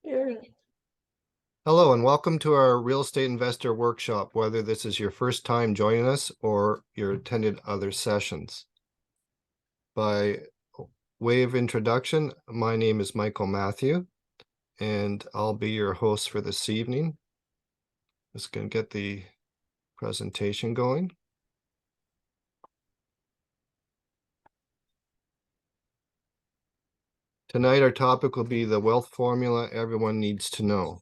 Hello and welcome to our real estate investor workshop, whether this is your first time joining us or you're attended other sessions. By way of introduction, my name is Michael Matthew, and I'll be your host for this evening. Just going to get the presentation going. Tonight, our topic will be the wealth formula everyone needs to know.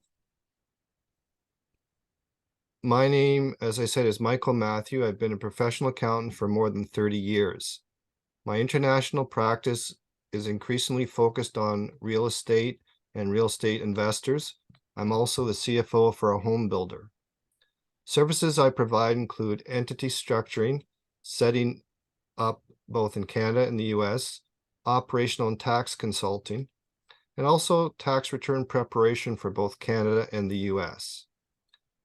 My name, as I said, is Michael Matthew. I've been a professional accountant for more than 30 years. My international practice is increasingly focused on real estate and real estate investors. I'm also the CFO for a home builder. Services I provide include entity structuring, setting up both in Canada and the US, operational and tax consulting, and also tax return preparation for both Canada and the US.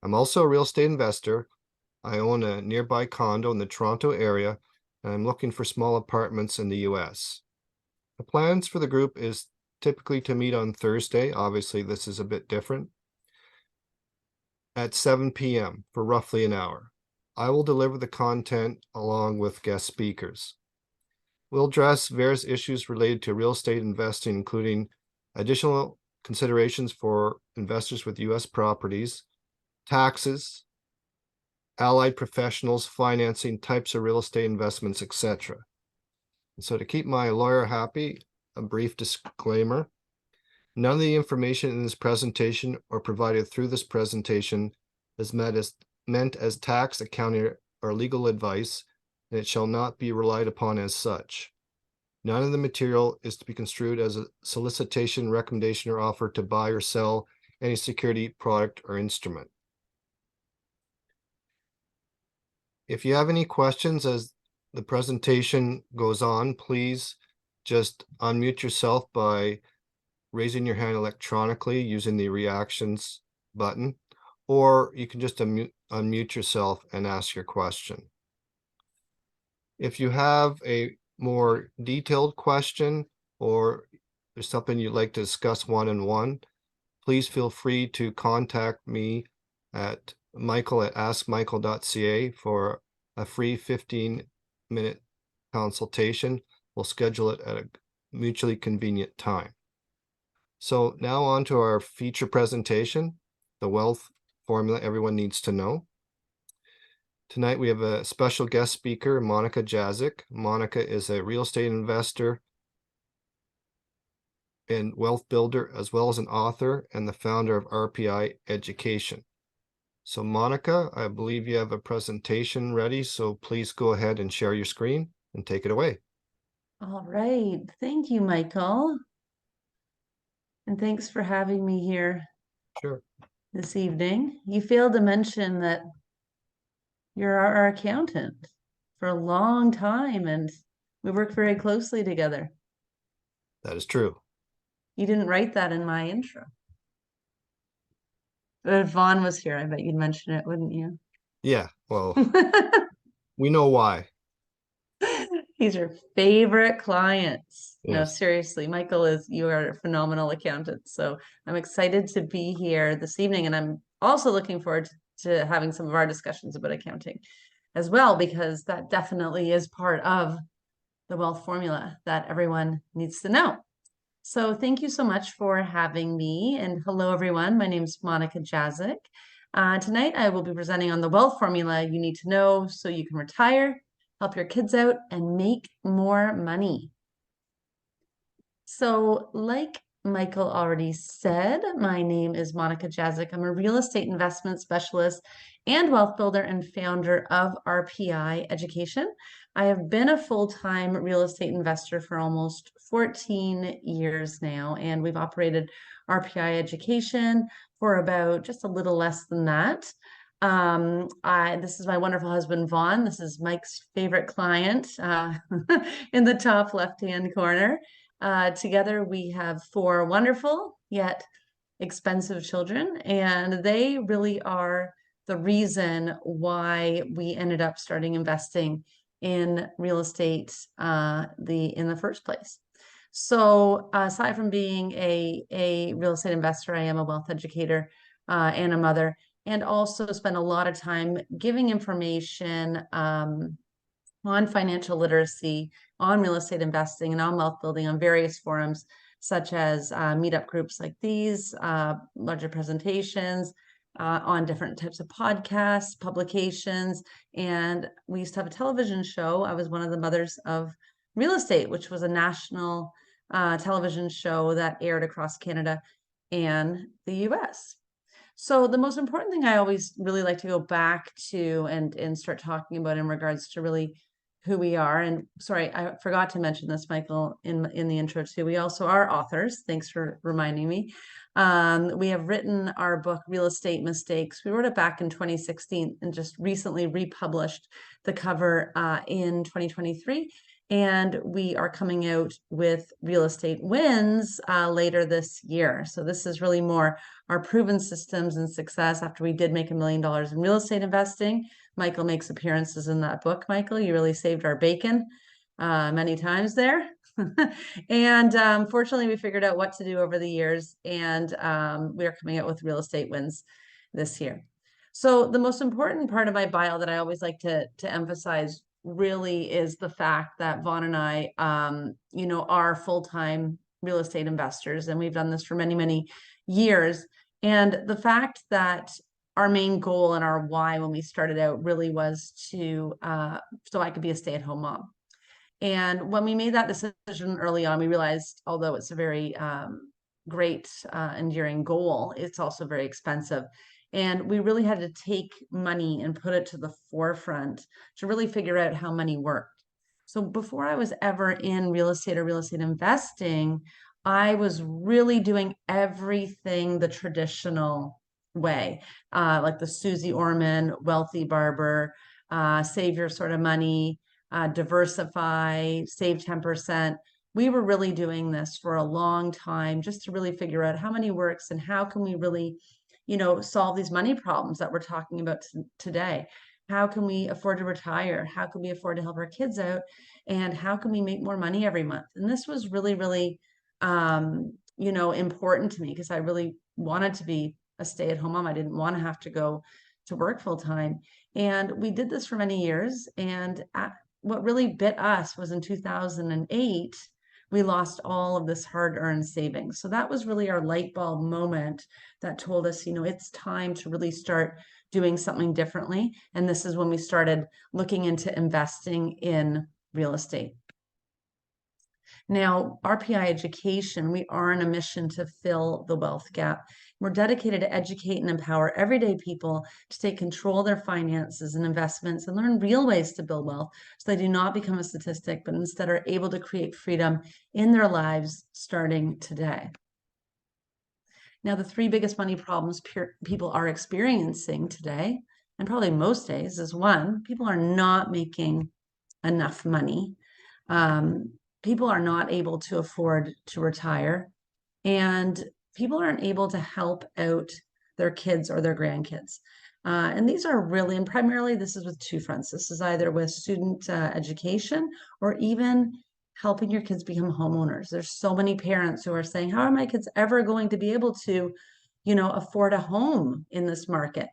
I'm also a real estate investor. I own a nearby condo in the Toronto area, and I'm looking for small apartments in the US. The plans for the group is typically to meet on Thursday. Obviously, this is a bit different. At 7 p.m. for roughly an hour. I will deliver the content along with guest speakers. We'll address various issues related to real estate investing, including additional considerations for investors with US properties, taxes, allied professionals, financing, types of real estate investments, etc. So to keep my lawyer happy, a brief disclaimer. None of the information in this presentation or provided through this presentation is meant as tax, accounting, or legal advice, and it shall not be relied upon as such. None of the material is to be construed as a solicitation, recommendation, or offer to buy or sell any security, product, or instrument. If you have any questions as the presentation goes on, please just unmute yourself by raising your hand electronically using the reactions button, or you can just unmute yourself and ask your question. If you have a more detailed question or there's something you'd like to discuss one-on-one, please feel free to contact me at michael@askmichael.ca for a free 15-minute consultation. We'll schedule it at a mutually convenient time. So now on to our feature presentation, the wealth formula everyone needs to know. Tonight we have a special guest speaker, Monika Jazyk. Monika is a real estate investor and wealth builder, as well as an author and the founder of RPI Education. So Monika, I believe you have a presentation ready, so please go ahead and share your screen and take it away. All right. Thank you, Michael. And thanks for having me here Sure. this evening. You failed to mention that you're our accountant for a long time, and we work very closely together. That is true. You didn't write that in my intro. But if Vaughn was here, I bet you'd mention it, wouldn't you? Yeah, well, we know why. He's your favorite clients. No, Yes. seriously, you are a phenomenal accountant. So I'm excited to be here this evening. And I'm also looking forward to having some of our discussions about accounting as well, because that definitely is part of the wealth formula that everyone needs to know. So thank you so much for having me. And hello, everyone. My name is Monika Jazyk. Tonight, I will be presenting on the wealth formula you need to know so you can retire, help your kids out, and make more money. So like Michael already said, my name is Monika Jazyk. I'm a real estate investment specialist and wealth builder and founder of RPI Education. I have been a full-time real estate investor for almost 14 years now, and we've operated RPI Education for about just a little less than that. This is my wonderful husband, Vaughn. This is Mike's favorite client in the top left-hand corner. Together, we have 4 wonderful yet expensive children, and they really are the reason why we ended up starting investing in real estate in the first place. So aside from being a real estate investor, I am a wealth educator and a mother, and also spend a lot of time giving information on financial literacy, on real estate investing, and on wealth building on various forums, such as meetup groups like these, larger presentations, on different types of podcasts, publications. And we used to have a television show. I was one of the mothers of Real Estate, which was a national television show that aired across Canada and the US. So the most important thing I always really like to go back to and start talking about in regards to really who we are. And sorry, I forgot to mention this, Michael, in the intro too. We also are authors. Thanks for reminding me. We have written our book, Real Estate Mistakes. We wrote it back in 2016 and just recently republished the cover in 2023. And we are coming out with Real Estate Wins later this year. So this is really more our proven systems and success after we did make $1 million in real estate investing. Michael makes appearances in that book. Michael, you really saved our bacon many times there. And fortunately, we figured out what to do over the years, and we are coming out with Real Estate Wins this year. So the most important part of my bio that I always like to emphasize really is the fact that Vaughn and I, are full-time real estate investors, and we've done this for many, many years. And the fact that our main goal and our why when we started out really was to so I could be a stay-at-home mom. And when we made that decision early on, we realized, although it's a very great enduring goal, it's also very expensive. And we really had to take money and put it to the forefront to really figure out how money worked. So before I was ever in real estate or real estate investing, I was really doing everything the traditional way, like the Susie Orman, wealthy barber, save your sort of money, diversify, save 10%. We were really doing this for a long time just to really figure out how money works and how can we really, solve these money problems that we're talking about today. How can we afford to retire? How can we afford to help our kids out? And how can we make more money every month? And this was really, really, important to me because I really wanted to be a stay-at-home mom. I didn't want to have to go to work full time. And we did this for many years. And what really bit us was in 2008, we lost all of this hard-earned savings. So that was really our light bulb moment that told us, it's time to really start doing something differently. And this is when we started looking into investing in real estate. Now, RPI Education, we are on a mission to fill the wealth gap. We're dedicated to educate and empower everyday people to take control of their finances and investments and learn real ways to build wealth so they do not become a statistic, but instead are able to create freedom in their lives starting today. Now, the three biggest money problems people are experiencing today, and probably most days, is one, people are not making enough money. People are not able to afford to retire, and people aren't able to help out their kids or their grandkids. And these are really, and primarily this is with two fronts. This is either with student education or even helping your kids become homeowners. There's so many parents who are saying, how are my kids ever going to be able to, afford a home in this market?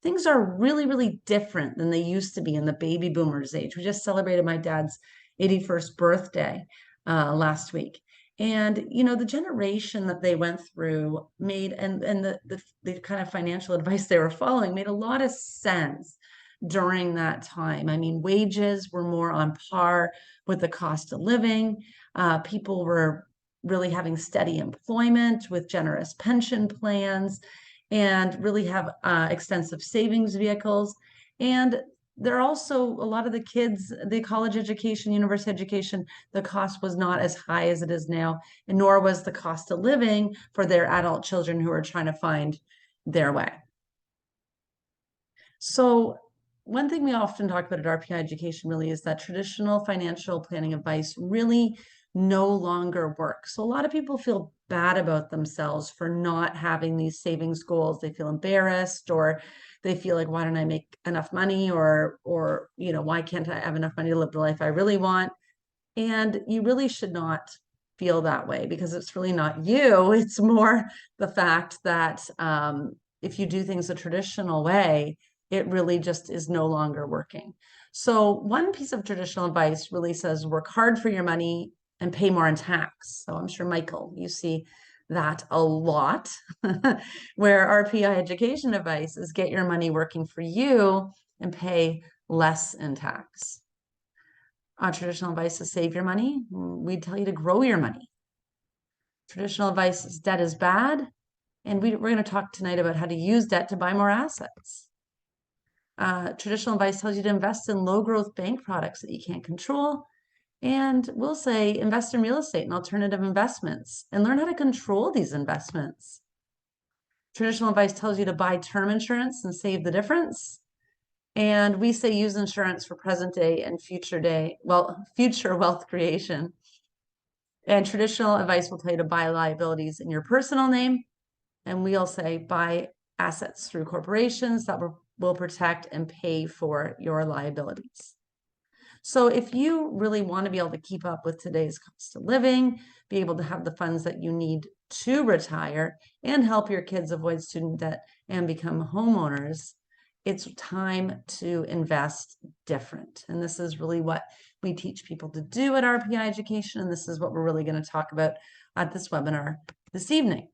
Things are really, really different than they used to be in the baby boomers age. We just celebrated my dad's 81st birthday last week. And, the generation that they went through made, and the kind of financial advice they were following made a lot of sense during that time. I mean, wages were more on par with the cost of living. People were really having steady employment with generous pension plans and really have extensive savings vehicles. And there are also a lot of the kids, the college education, university education, the cost was not as high as it is now, and nor was the cost of living for their adult children who are trying to find their way. So one thing we often talk about at RPI Education really is that traditional financial planning advice really no longer works. So a lot of people feel bad about themselves for not having these savings goals. They feel embarrassed, or they feel like, why don't I make enough money? Or, why can't I have enough money to live the life I really want? And you really should not feel that way, because it's really not you. It's more the fact that if you do things a traditional way, it really just is no longer working. So one piece of traditional advice really says work hard for your money and pay more in tax. So I'm sure, Michael, you see that a lot, where RPI education advice is get your money working for you and pay less in tax. Traditional advice is save your money. We'd tell you to grow your money. Traditional advice is debt is bad. And we're going to talk tonight about how to use debt to buy more assets. Traditional advice tells you to invest in low growth bank products that you can't control. And we'll say invest in real estate and alternative investments and learn how to control these investments. Traditional advice tells you to buy term insurance and save the difference. And we say use insurance for present day and future wealth creation. And traditional advice will tell you to buy liabilities in your personal name. And we'll say buy assets through corporations that will protect and pay for your liabilities. So if you really want to be able to keep up with today's cost of living, be able to have the funds that you need to retire and help your kids avoid student debt and become homeowners, it's time to invest different. And this is really what we teach people to do at RPI Education. And this is what we're really going to talk about at this webinar this evening.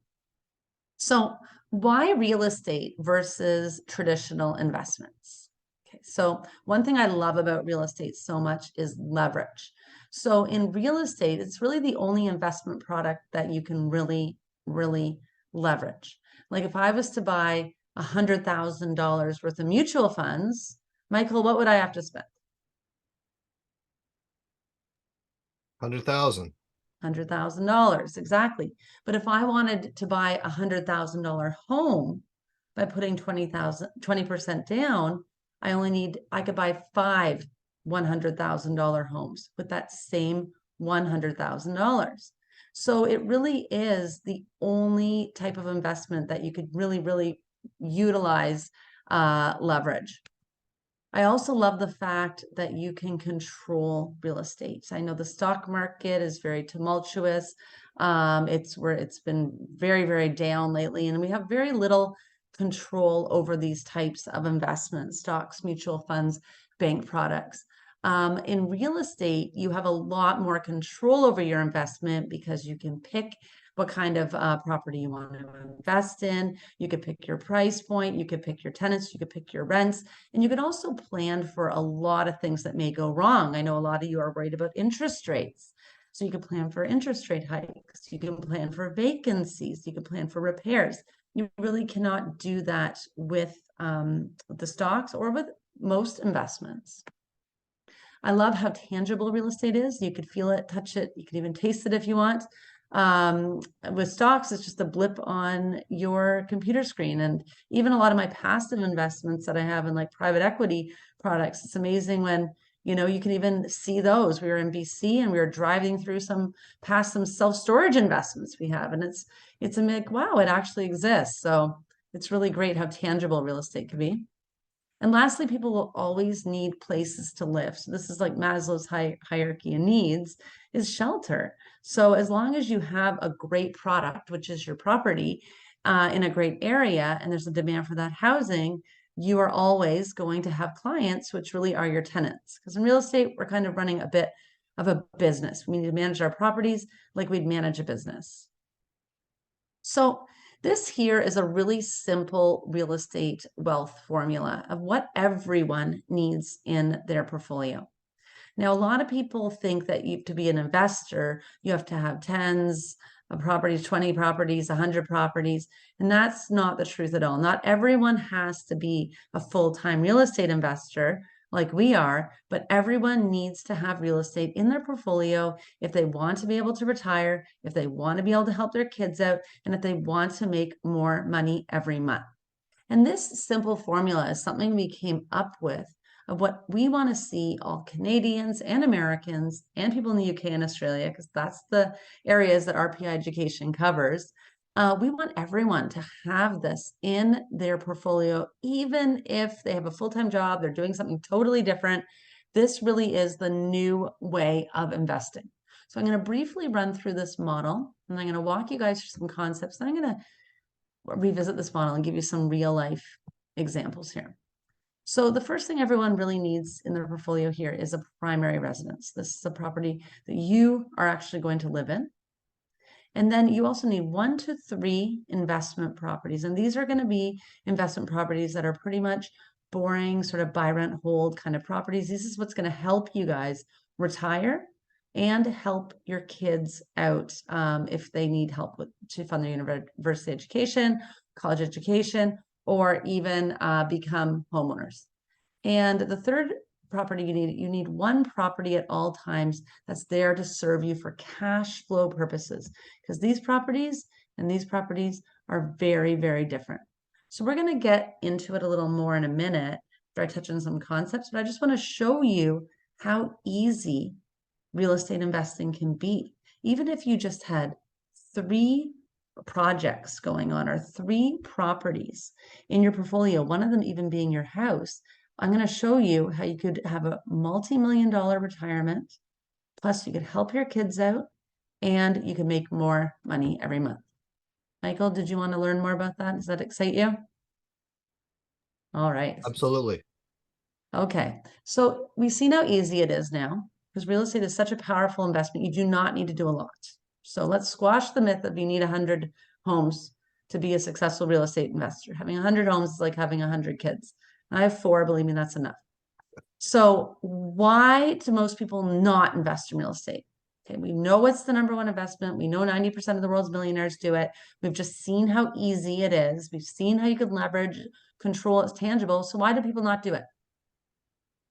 So why real estate versus traditional investments? Okay, so one thing I love about real estate so much is leverage. So in real estate, it's really the only investment product that you can really, really leverage. Like if I was to buy $100,000 worth of mutual funds, Michael, what would I have to spend? 100,000. $100,000, exactly. But if I wanted to buy $100,000 home by putting 20% down, I could buy 5 $100,000 homes with that same $100,000. So it really is the only type of investment that you could really, really utilize leverage. I also love the fact that you can control real estate. I know the stock market is very tumultuous. It's been very, very down lately, and we have very little control over these types of investments, stocks, mutual funds, bank products. In real estate, you have a lot more control over your investment because you can pick what kind of property you want to invest in. You could pick your price point, you could pick your tenants, you could pick your rents, and you could also plan for a lot of things that may go wrong. I know a lot of you are worried about interest rates. So you can plan for interest rate hikes, you can plan for vacancies, you can plan for repairs. You really cannot do that with the stocks or with most investments. I love how tangible real estate is. You could feel it, touch it, you could even taste it if you want. With stocks, it's just a blip on your computer screen. And even a lot of my passive investments that I have in like private equity products, it's amazing when, you know, you can even see those. We were in BC and we were driving through past some self-storage investments we have. And it's a like, wow, it actually exists. So it's really great how tangible real estate can be. And lastly, people will always need places to live. So this is like Maslow's hierarchy of needs is shelter. So as long as you have a great product, which is your property, in a great area, and there's a demand for that housing, you are always going to have clients, which really are your tenants. Because in real estate, we're kind of running a bit of a business. We need to manage our properties like we'd manage a business. So this here is a really simple real estate wealth formula of what everyone needs in their portfolio. Now, a lot of people think that to be an investor, you have to have tens of properties, 20 properties, 100 properties, and that's not the truth at all. Not everyone has to be a full-time real estate investor like we are, but everyone needs to have real estate in their portfolio if they want to be able to retire, if they want to be able to help their kids out, and if they want to make more money every month. And this simple formula is something we came up with of what we want to see all Canadians and Americans and people in the UK and Australia, because that's the areas that RPI education covers. We want everyone to have this in their portfolio, even if they have a full-time job, they're doing something totally different. This really is the new way of investing. So I'm going to briefly run through this model, and I'm going to walk you guys through some concepts. Then I'm going to revisit this model and give you some real life examples here. So the first thing everyone really needs in their portfolio here is a primary residence. This is a property that you are actually going to live in. And then you also need 1 to 3 investment properties. And these are going to be investment properties that are pretty much boring, sort of buy, rent, hold kind of properties. This is what's going to help you guys retire and help your kids out if they need help to fund their university education, college education, or even become homeowners. And the third property you need one property at all times that's there to serve you for cash flow purposes, because these properties and these properties are very, very different. So we're going to get into it a little more in a minute after I touch on some concepts, but I just want to show you how easy real estate investing can be. Even if you just had 3 projects going on or 3 properties in your portfolio, one of them even being your house, I'm going to show you how you could have a multi-million-dollar retirement, plus you could help your kids out, and you can make more money every month. Michael, did you want to learn more about that? Does that excite you? All right. Absolutely. Okay. So we've seen how easy it is now, because real estate is such a powerful investment. You do not need to do a lot. So let's squash the myth that you need 100 homes to be a successful real estate investor. Having 100 homes is like having 100 kids. I have 4, believe me, that's enough. So why do most people not invest in real estate? Okay, we know it's the #1 investment. We know 90% of the world's millionaires do it. We've just seen how easy it is. We've seen how you can leverage, control, it's tangible. So why do people not do it?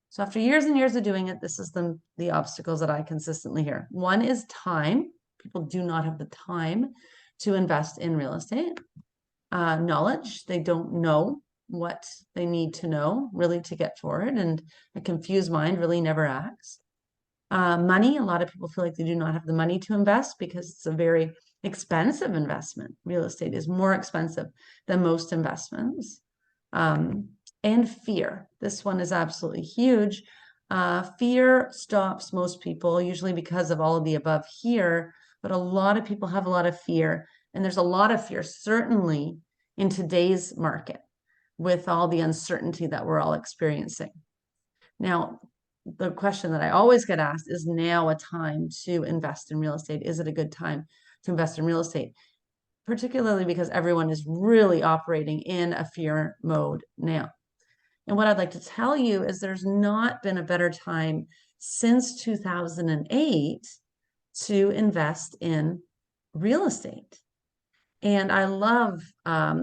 So after years and years of doing it, this is the obstacles that I consistently hear. One is time. People do not have the time to invest in real estate. Knowledge, they don't know what they need to know really to get forward, and a confused mind really never acts. Money, a lot of people feel like they do not have the money to invest because it's a very expensive investment. Real estate is more expensive than most investments. And fear. This one is absolutely huge. Fear stops most people, usually because of all of the above here, but a lot of people have a lot of fear, and there's a lot of fear, certainly in today's market, with all the uncertainty that we're all experiencing. Now, the question that I always get asked is now a time to invest in real estate? Is it a good time to invest in real estate? Particularly because everyone is really operating in a fear mode now. And what I'd like to tell you is there's not been a better time since 2008 to invest in real estate. And I love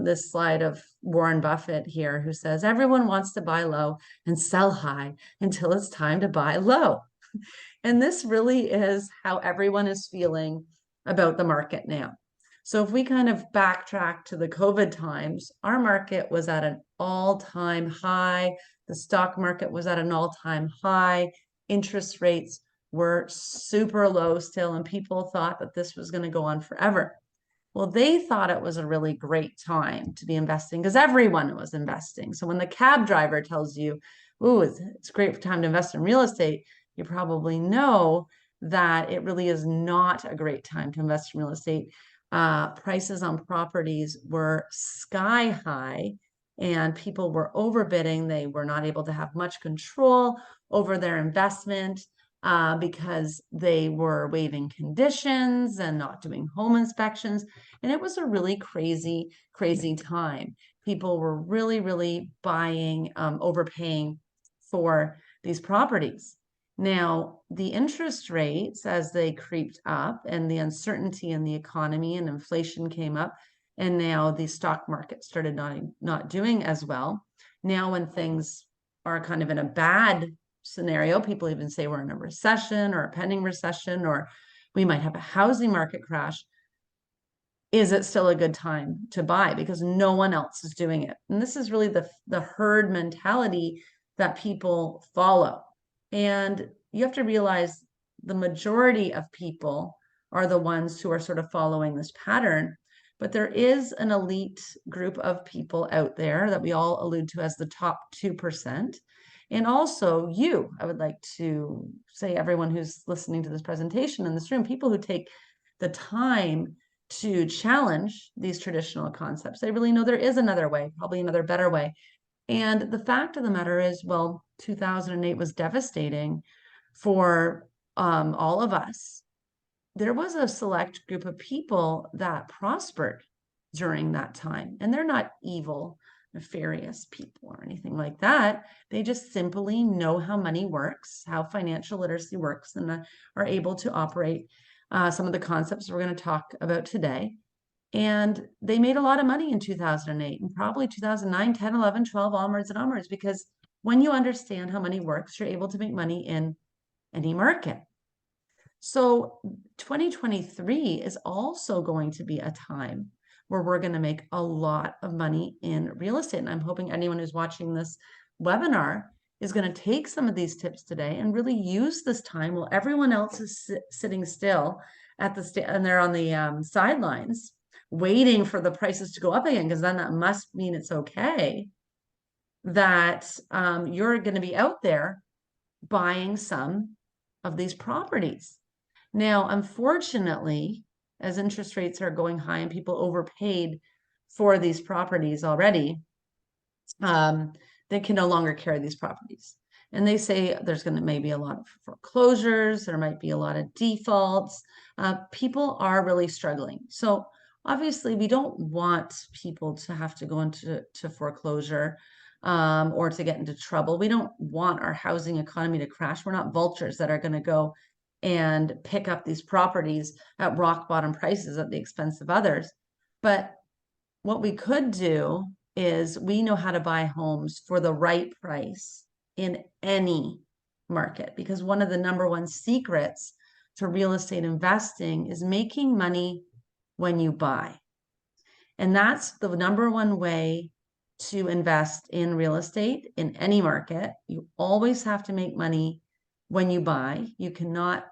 this slide of Warren Buffett here, who says, everyone wants to buy low and sell high until it's time to buy low. And this really is how everyone is feeling about the market now. So if we kind of backtrack to the COVID times, our market was at an all-time high. The stock market was at an all-time high. Interest rates were super low still, and people thought that this was going to go on forever. Well, they thought it was a really great time to be investing because everyone was investing. So when the cab driver tells you, ooh, it's a great time to invest in real estate, you probably know that it really is not a great time to invest in real estate. Prices on properties were sky high and people were overbidding. They were not able to have much control over their investment because they were waiving conditions and not doing home inspections. And it was a really crazy, crazy time. People were really, really buying, overpaying for these properties. Now, the interest rates, as they creeped up and the uncertainty in the economy and inflation came up, and now the stock market started not doing as well. Now, when things are kind of in a bad scenario, people even say we're in a recession or a pending recession, or we might have a housing market crash. Is it still a good time to buy because no one else is doing it? And this is really the herd mentality that people follow. And you have to realize the majority of people are the ones who are sort of following this pattern. But there is an elite group of people out there that we all allude to as the top 2%. And also I would like to say everyone who's listening to this presentation in this room, people who take the time to challenge these traditional concepts, they really know there is another way, probably another better way. And the fact of the matter is, well, 2008 was devastating for all of us. There was a select group of people that prospered during that time, and they're not evil, nefarious people or anything like that. They just simply know how money works, how financial literacy works, and are able to operate some of the concepts we're going to talk about today. And they made a lot of money in 2008 and probably 2009, 10, 11, 12, onwards and onwards, because when you understand how money works, you're able to make money in any market. So 2023 is also going to be a time where we're going to make a lot of money in real estate. And I'm hoping anyone who's watching this webinar is going to take some of these tips today and really use this time while everyone else is sitting still at the and they're on the sidelines waiting for the prices to go up again, because then that must mean it's okay that you're going to be out there buying some of these properties. Now, unfortunately, as interest rates are going high and people overpaid for these properties already, they can no longer carry these properties. And they say there's going to maybe a lot of foreclosures, there might be a lot of defaults. People are really struggling. So obviously, we don't want people to have to go into foreclosure or to get into trouble. We don't want our housing economy to crash. We're not vultures that are going to go and pick up these properties at rock bottom prices at the expense of others. But what we could do is we know how to buy homes for the right price in any market, because one of the number one secrets to real estate investing is making money when you buy. And that's the number one way to invest in real estate in any market. You always have to make money when you buy. You cannot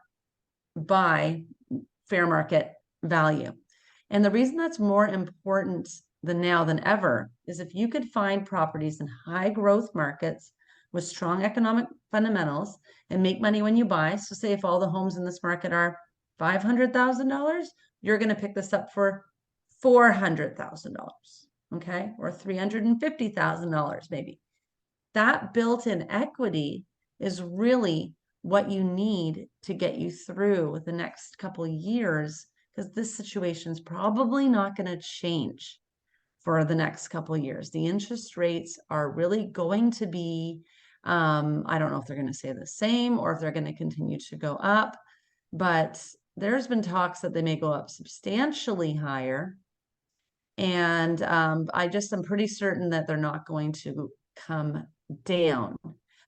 buy fair market value. And the reason that's more important now than ever is if you could find properties in high growth markets with strong economic fundamentals and make money when you buy. So say if all the homes in this market are $500,000, you're going to pick this up for $400,000, okay? Or $350,000 maybe. That built-in equity is really what you need to get you through the next couple of years, because this situation is probably not going to change for the next couple of years. The interest rates are really going to be, I don't know if they're going to stay the same or if they're going to continue to go up, but there's been talks that they may go up substantially higher. And I'm pretty certain that they're not going to come down.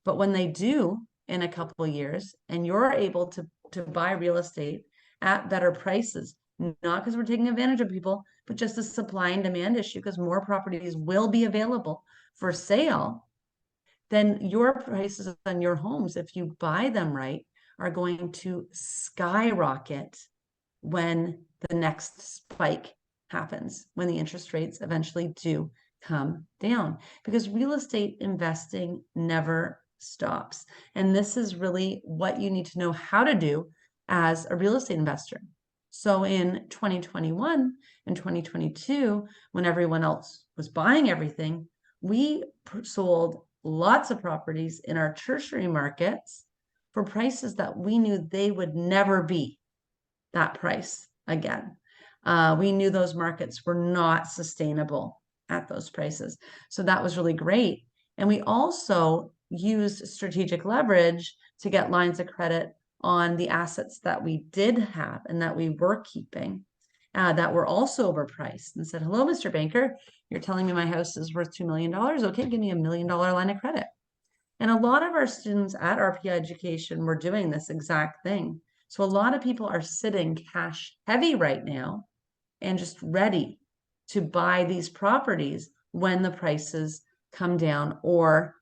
But when they do in a couple of years, and you're able to buy real estate at better prices, not because we're taking advantage of people, but just a supply and demand issue, because more properties will be available for sale, then your prices on your homes, if you buy them right, are going to skyrocket when the next spike happens, when the interest rates eventually do come down, because real estate investing never stops. And this is really what you need to know how to do as a real estate investor. So in 2021 and 2022, when everyone else was buying everything, we sold lots of properties in our tertiary markets for prices that we knew they would never be that price again. We knew those markets were not sustainable at those prices. So that was really great. And we also used strategic leverage to get lines of credit on the assets that we did have and that we were keeping that were also overpriced, and said, hello, Mr. Banker, you're telling me my house is worth $2 million. Okay, give me $1 million line of credit. And a lot of our students at RPI Education were doing this exact thing. So a lot of people are sitting cash heavy right now and just ready to buy these properties when the prices come down, or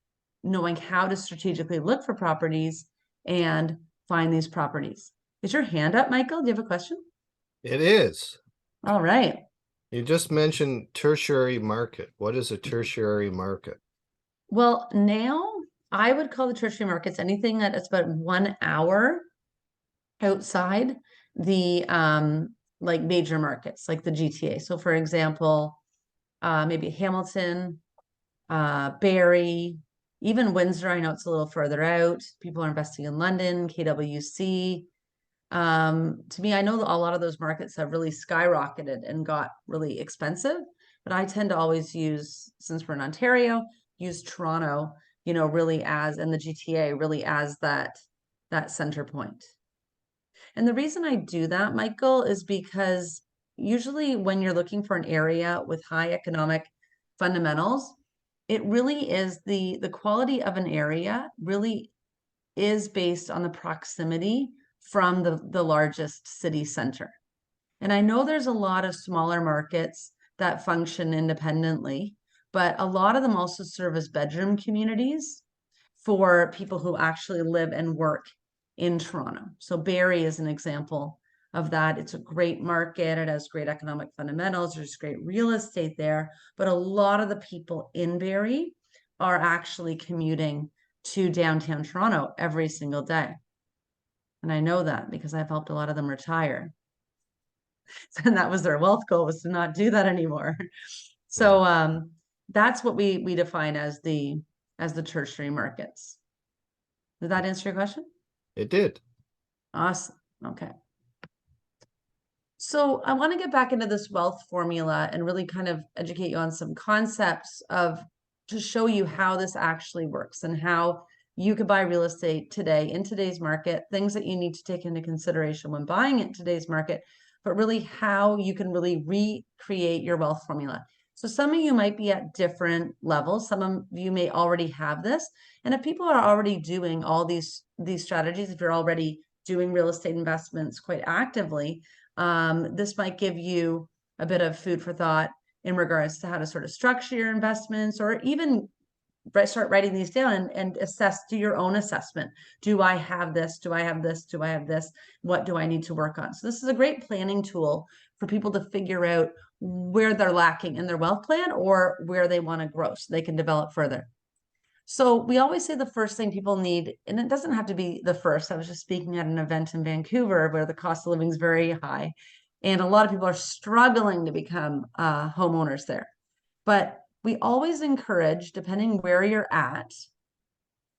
knowing how to strategically look for properties and find these properties. Is your hand up, Michael? Do you have a question? It is. All right. You just mentioned tertiary market. What is a tertiary market? Well, now I would call the tertiary markets anything that is about 1 hour outside the like major markets, like the GTA. So for example, maybe Hamilton, Barrie, even Windsor. I know it's a little further out. People are investing in London, KWC. To me, I know that a lot of those markets have really skyrocketed and got really expensive, but I tend to always use, since we're in Ontario, use Toronto, really as, and the GTA really as that center point. And the reason I do that, Michael, is because usually when you're looking for an area with high economic fundamentals, it really is the quality of an area really is based on the proximity from the largest city center. And I know there's a lot of smaller markets that function independently, but a lot of them also serve as bedroom communities for people who actually live and work in Toronto. So Barrie is an example of that. It's a great market. It has great economic fundamentals. There's great real estate there. But a lot of the people in Barrie are actually commuting to downtown Toronto every single day. And I know that because I've helped a lot of them retire. And that was their wealth goal, was to not do that anymore. So that's what we define as the tertiary markets. Did that answer your question? It did. Awesome. Okay. So I want to get back into this wealth formula and really kind of educate you on some concepts to show you how this actually works and how you could buy real estate today in today's market, things that you need to take into consideration when buying it in today's market, but really how you can really recreate your wealth formula. So some of you might be at different levels. Some of you may already have this. And if people are already doing all these strategies, if you're already doing real estate investments quite actively, this might give you a bit of food for thought in regards to how to sort of structure your investments, or even start writing these down and do your own assessment. Do I have this? Do I have this? Do I have this? What do I need to work on? So this is a great planning tool for people to figure out where they're lacking in their wealth plan or where they want to grow so they can develop further. So we always say the first thing people need, and it doesn't have to be the first. I was just speaking at an event in Vancouver where the cost of living is very high, and a lot of people are struggling to become homeowners there. But we always encourage, depending where you're at,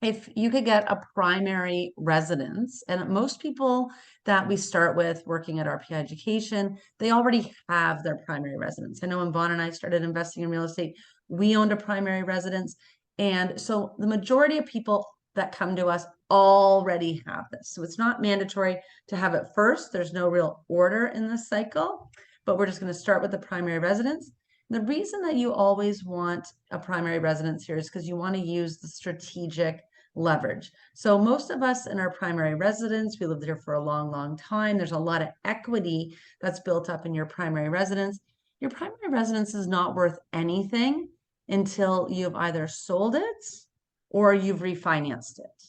if you could get a primary residence, and most people that we start with working at RPI Education, they already have their primary residence. I know when Vaughn and I started investing in real estate, we owned a primary residence. And so the majority of people that come to us already have this. So it's not mandatory to have it first. There's no real order in this cycle, but we're just going to start with the primary residence. The reason that you always want a primary residence here is because you want to use the strategic leverage. So most of us in our primary residence, we lived here for a long, long time. There's a lot of equity that's built up in your primary residence. Your primary residence is not worth anything until you've either sold it or you've refinanced it.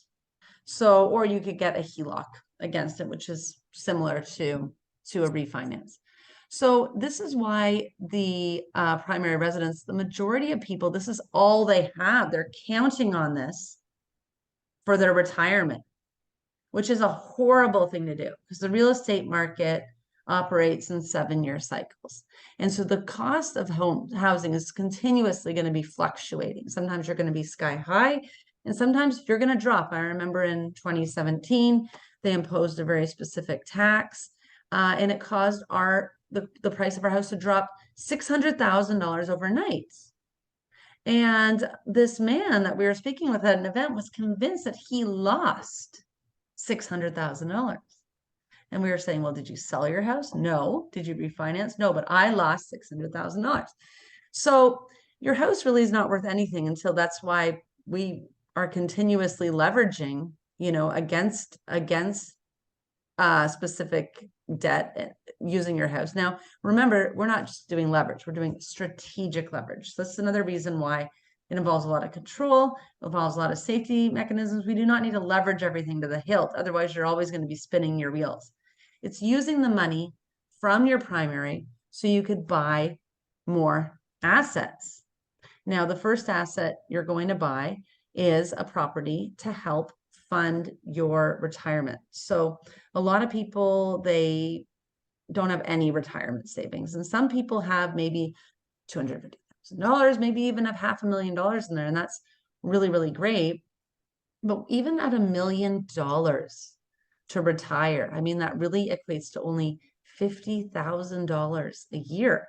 So, or you could get a HELOC against it, which is similar to a refinance. So this is why the primary residence, the majority of people, this is all they have. They're counting on this for their retirement, which is a horrible thing to do because the real estate market operates in 7-year cycles. And so the cost of housing is continuously going to be fluctuating. Sometimes you're going to be sky high, and sometimes you're going to drop. I remember in 2017, they imposed a very specific tax, and it caused the price of our house to drop $600,000 overnight. And this man that we were speaking with at an event was convinced that he lost $600,000. And we were saying, well, did you sell your house? No. Did you refinance? No, but I lost $600,000. So your house really is not worth anything until that's why we are continuously leveraging, against specific debt using your house. Now, remember, we're not just doing leverage, we're doing strategic leverage. So that's another reason why it involves a lot of control, it involves a lot of safety mechanisms. We do not need to leverage everything to the hilt. Otherwise, you're always going to be spinning your wheels. It's using the money from your primary so you could buy more assets. Now, the first asset you're going to buy is a property to help fund your retirement. So a lot of people, they don't have any retirement savings. And some people have maybe $250,000, maybe even have $500,000 in there. And that's really, really great. But even at $1 million to retire, I mean, that really equates to only $50,000 a year.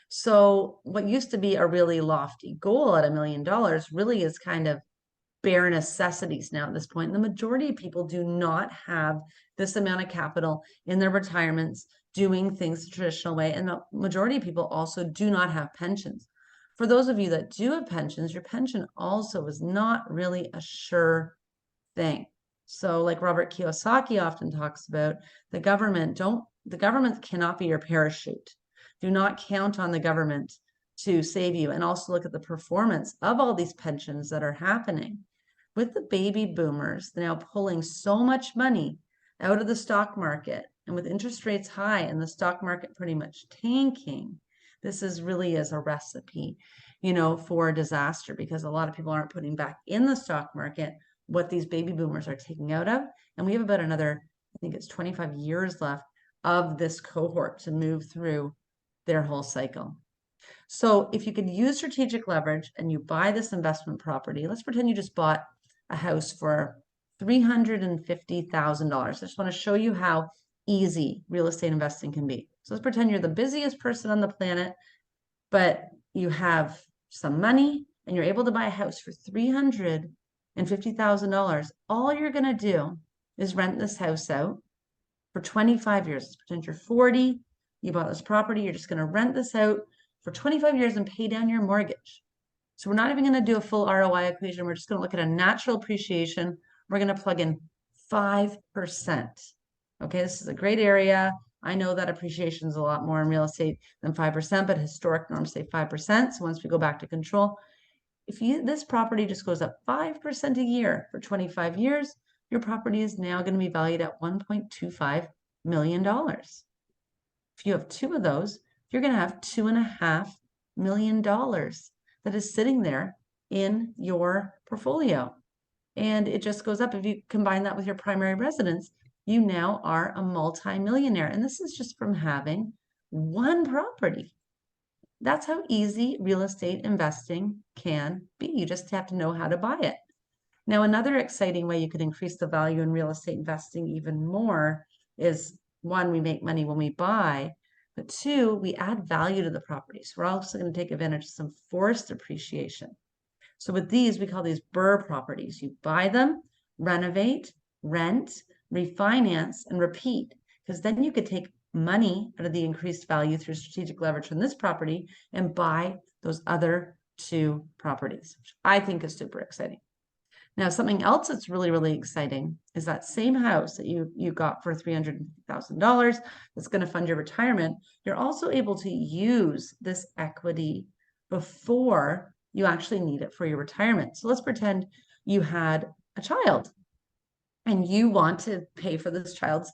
So what used to be a really lofty goal at $1 million really is kind of bare necessities now at this point. The majority of people do not have this amount of capital in their retirements doing things the traditional way. And the majority of people also do not have pensions. For those of you that do have pensions, your pension also is not really a sure thing. So like Robert Kiyosaki often talks about, the government cannot be your parachute. Do not count on the government to save you. And also look at the performance of all these pensions that are happening. With the baby boomers now pulling so much money out of the stock market, and with interest rates high and the stock market pretty much tanking, this really is a recipe, for disaster, because a lot of people aren't putting back in the stock market what these baby boomers are taking out of. And we have about another, I think it's 25 years left of this cohort to move through their whole cycle. So if you could use strategic leverage and you buy this investment property, let's pretend you just bought a house for $350,000. I just want to show you how easy real estate investing can be. So let's pretend you're the busiest person on the planet, but you have some money and you're able to buy a house for $350,000. All you're going to do is rent this house out for 25 years. Let's pretend you're 40, you bought this property, you're just going to rent this out for 25 years and pay down your mortgage. So we're not even going to do a full ROI equation. We're just going to look at a natural appreciation. We're going to plug in 5%. Okay, this is a great area. I know that appreciation is a lot more in real estate than 5%, but historic norms say 5%. So once we go back to control, if this property just goes up 5% a year for 25 years, your property is now going to be valued at $1.25 million. If you have two of those, you're going to have $2.5 million that is sitting there in your portfolio. And it just goes up. If you combine that with your primary residence, you now are a multi-millionaire. And this is just from having one property. That's how easy real estate investing can be. You just have to know how to buy it. Now, another exciting way you could increase the value in real estate investing even more is, one, we make money when we buy, but two, we add value to the property. So we're also going to take advantage of some forced appreciation. So with these, we call these BRRRR properties. You buy them, renovate, rent, refinance, and repeat, because then you could take money out of the increased value through strategic leverage from this property and buy those other two properties, which I think is super exciting. Now, something else that's really, really exciting is that same house that you got for $300,000 that's going to fund your retirement. You're also able to use this equity before you actually need it for your retirement. So let's pretend you had a child and you want to pay for this child's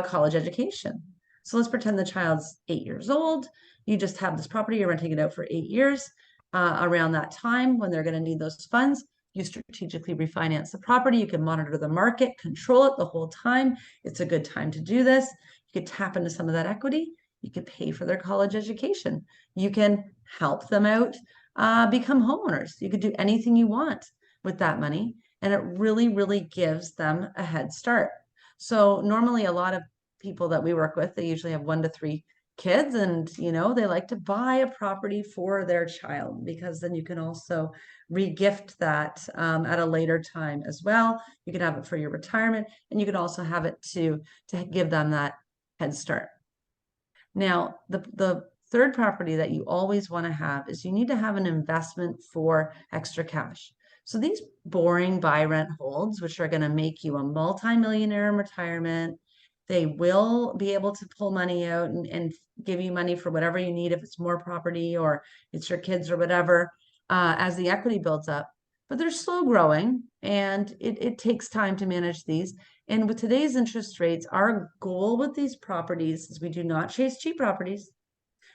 college education. So let's pretend the child's 8 years old. You just have this property, you're renting it out for 8 years. Around that time, when they're going to need those funds, you strategically refinance the property. You can monitor the market, control it the whole time. It's a good time to do this. You could tap into some of that equity. You could pay for their college education. You can help them out, become homeowners. You could do anything you want with that money. And it really, really gives them a head start. So normally a lot of people that we work with, they usually have 1 to 3 kids, and they like to buy a property for their child, because then you can also re-gift that at a later time as well. You can have it for your retirement, and you can also have it to give them that head start. Now, the third property that you always want to have is you need to have an investment for extra cash. So these boring buy, rent, holds, which are going to make you a multimillionaire in retirement, they will be able to pull money out and give you money for whatever you need, if it's more property or it's your kids or whatever, as the equity builds up. But they're slow growing, and it takes time to manage these. And with today's interest rates, our goal with these properties is we do not chase cheap properties.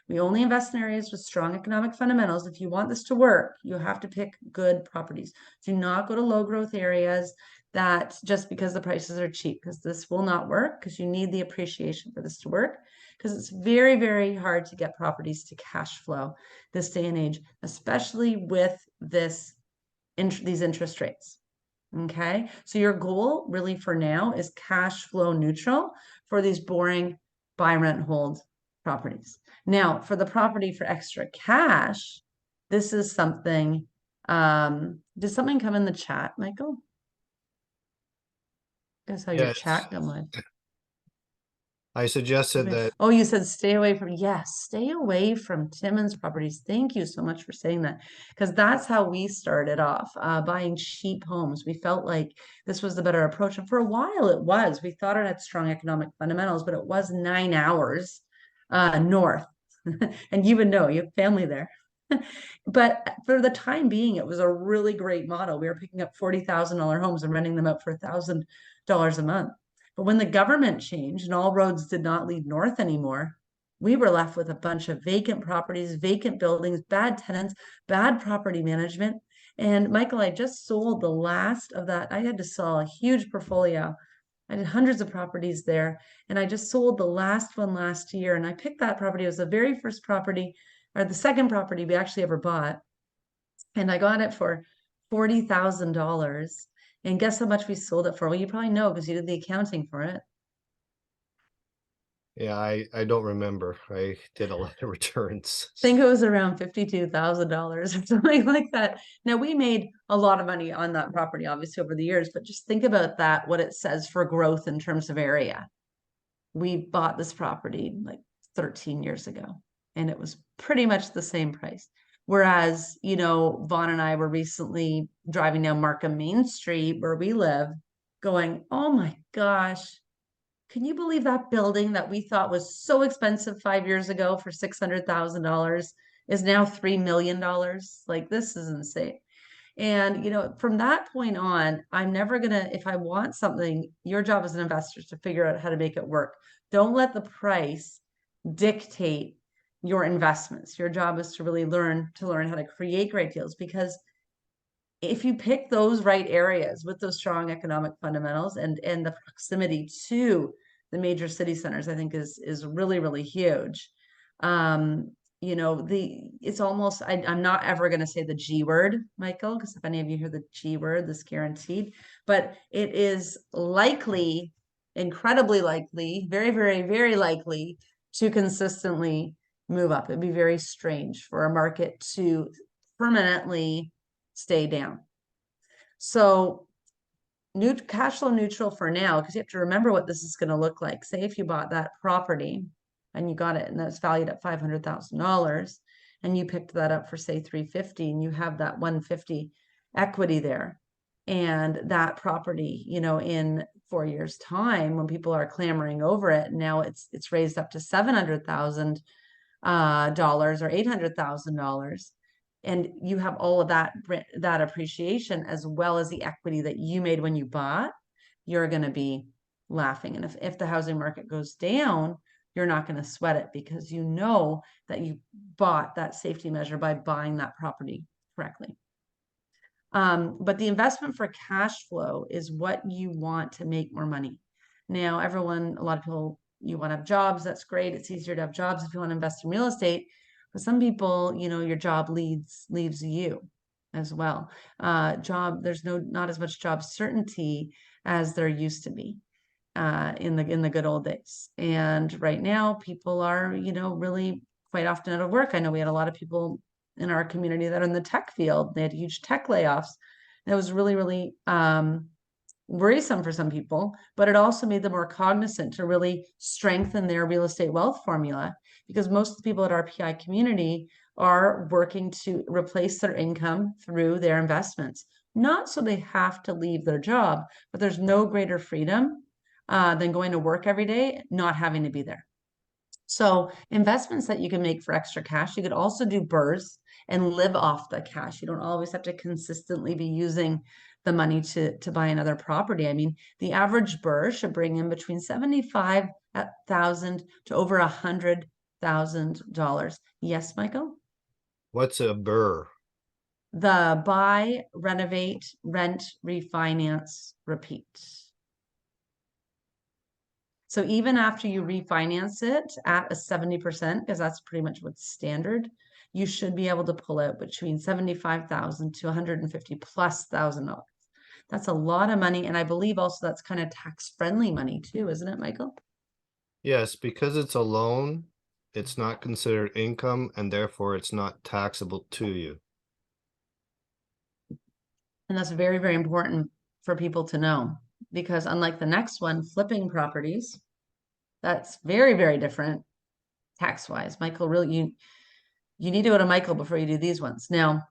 We only invest in areas with strong economic fundamentals. If you want this to work, you have to pick good properties. Do not go to low growth areas that just because the prices are cheap, because this will not work, because you need the appreciation for this to work, because it's very, very hard to get properties to cash flow this day and age, especially with these interest rates. Okay, so your goal really for now is cash flow neutral for these boring buy, rent, hold properties. Now, for the property for extra cash, this is something. Did something come in the chat, Michael? Guess how your Yes, chat going? I suggested that. Oh, you said stay away from, yes, stay away from Timmins properties. Thank you so much for saying that, because that's how we started off, buying cheap homes. We felt like this was the better approach. And for a while it was. We thought it had strong economic fundamentals, but it was 9 hours north. And you would know, you have family there. But for the time being, it was a really great model. We were picking up $40,000 homes and renting them out for $1,000 a month. But when the government changed and all roads did not lead north anymore, we were left with a bunch of vacant properties, vacant buildings, bad tenants, bad property management. And Michael, I just sold the last of that. I had to sell a huge portfolio. I did hundreds of properties there, and I just sold the last one last year. And I picked that property. It was the very first property, or the second property we actually ever bought. And I got it for $40,000. And guess how much we sold it for? Well, you probably know because you did the accounting for it. Yeah, I don't remember. I did a lot of returns. I think it was around $52,000 or something like that. Now, we made a lot of money on that property, obviously, over the years, but just think about that, what it says for growth in terms of area. We bought this property like 13 years ago, and it was pretty much the same price. Whereas, Vaughn and I were recently driving down Markham Main Street where we live, going, oh my gosh, can you believe that building that we thought was so expensive 5 years ago for $600,000 is now $3 million? Like, this is insane. And, from that point on, I'm never gonna, if I want something, your job as an investor is to figure out how to make it work. Don't let the price dictate your investments. Your job is to really learn how to create great deals, because if you pick those right areas with those strong economic fundamentals and the proximity to the major city centers, I think is really, really huge. It's almost, I'm not ever going to say the G word, Michael, because if any of you hear the G word, this guaranteed, but it is likely, incredibly likely, very, very, very likely to consistently move up. It'd be very strange for a market to permanently stay down. So cash flow neutral for now, because you have to remember what this is going to look like. Say if you bought that property and you got it and that's valued at $500,000 and you picked that up for say 350 and you have that 150 equity there, and that property, in 4 years time, when people are clamoring over it, now it's raised up to $700,000 or $800,000, and you have all of that appreciation as well as the equity that you made when you bought, you're going to be laughing. And if the housing market goes down, you're not going to sweat it, because you know that you bought that safety measure by buying that property correctly. But the investment for cash flow is what you want to make more money. Now, a lot of people, you want to have jobs. That's great. It's easier to have jobs if you want to invest in real estate. But some people, your job leaves you as well. There's not as much job certainty as there used to be in the good old days. And right now, people are, really quite often out of work. I know we had a lot of people in our community that are in the tech field. They had huge tech layoffs. And it was really, really worrisome for some people, but it also made them more cognizant to really strengthen their real estate wealth formula, because most of the people at our PI community are working to replace their income through their investments. Not so they have to leave their job, but there's no greater freedom than going to work every day, not having to be there. So investments that you can make for extra cash, you could also do BRRRRs and live off the cash. You don't always have to consistently be using the money to buy another property. I mean, the average BRRRR should bring in between $75,000 to over $100,000 $100,000. Yes, Michael? What's a BRRRR? The buy, renovate, rent, refinance, repeat. So even after you refinance it at a 70%, because that's pretty much what's standard, you should be able to pull out between 75,000 to 150 plus $1,000. That's a lot of money. And I believe also that's kind of tax-friendly money too, isn't it, Michael? Yes, because it's a loan, it's not considered income and therefore it's not taxable to you. And that's very, very important for people to know because unlike the next one, flipping properties, that's very, very different tax-wise. Michael, really, you need to go to Michael before you do these ones. Now,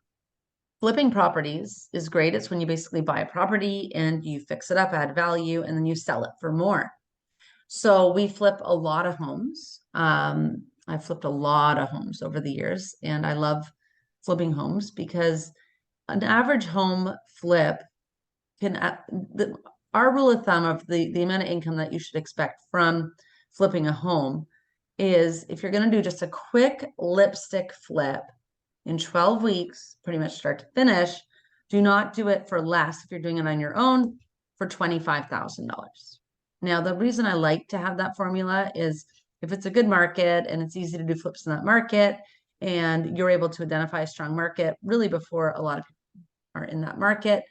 flipping properties is great. It's when you basically buy a property and you fix it up, add value, and then you sell it for more. So we flip a lot of homes. I've flipped a lot of homes over the years, and I love flipping homes because an average home flip can, our rule of thumb of the amount of income that you should expect from flipping a home is if you're going to do just a quick lipstick flip in 12 weeks, pretty much start to finish, do not do it for less if you're doing it on your own for $25,000. Now, the reason I like to have that formula is if it's a good market and it's easy to do flips in that market and you're able to identify a strong market really before a lot of people are in that market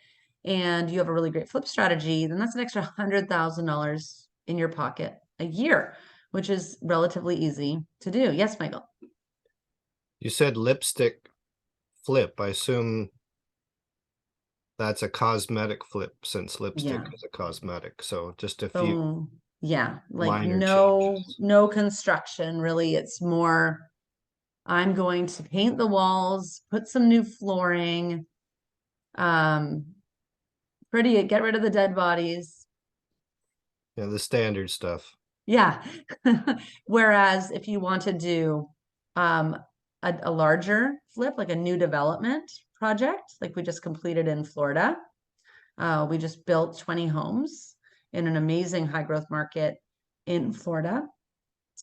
and you have a really great flip strategy, then that's an extra $100,000 in your pocket a year, which is relatively easy to do. Yes, Michael. You said lipstick flip. I assume that's a cosmetic flip since lipstick Yeah. is a cosmetic. So just a few Oh, yeah, like minor changes. no construction really. It's more, I'm going to paint the walls, put some new flooring, um, get rid of the dead bodies. Yeah, the standard stuff. Yeah. Whereas if you want to do um a larger flip, like a new development project, like we just completed in Florida, we just built 20 homes in an amazing high growth market in Florida.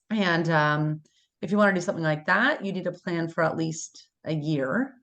And if you want to do something like that, you need to plan for at least a year.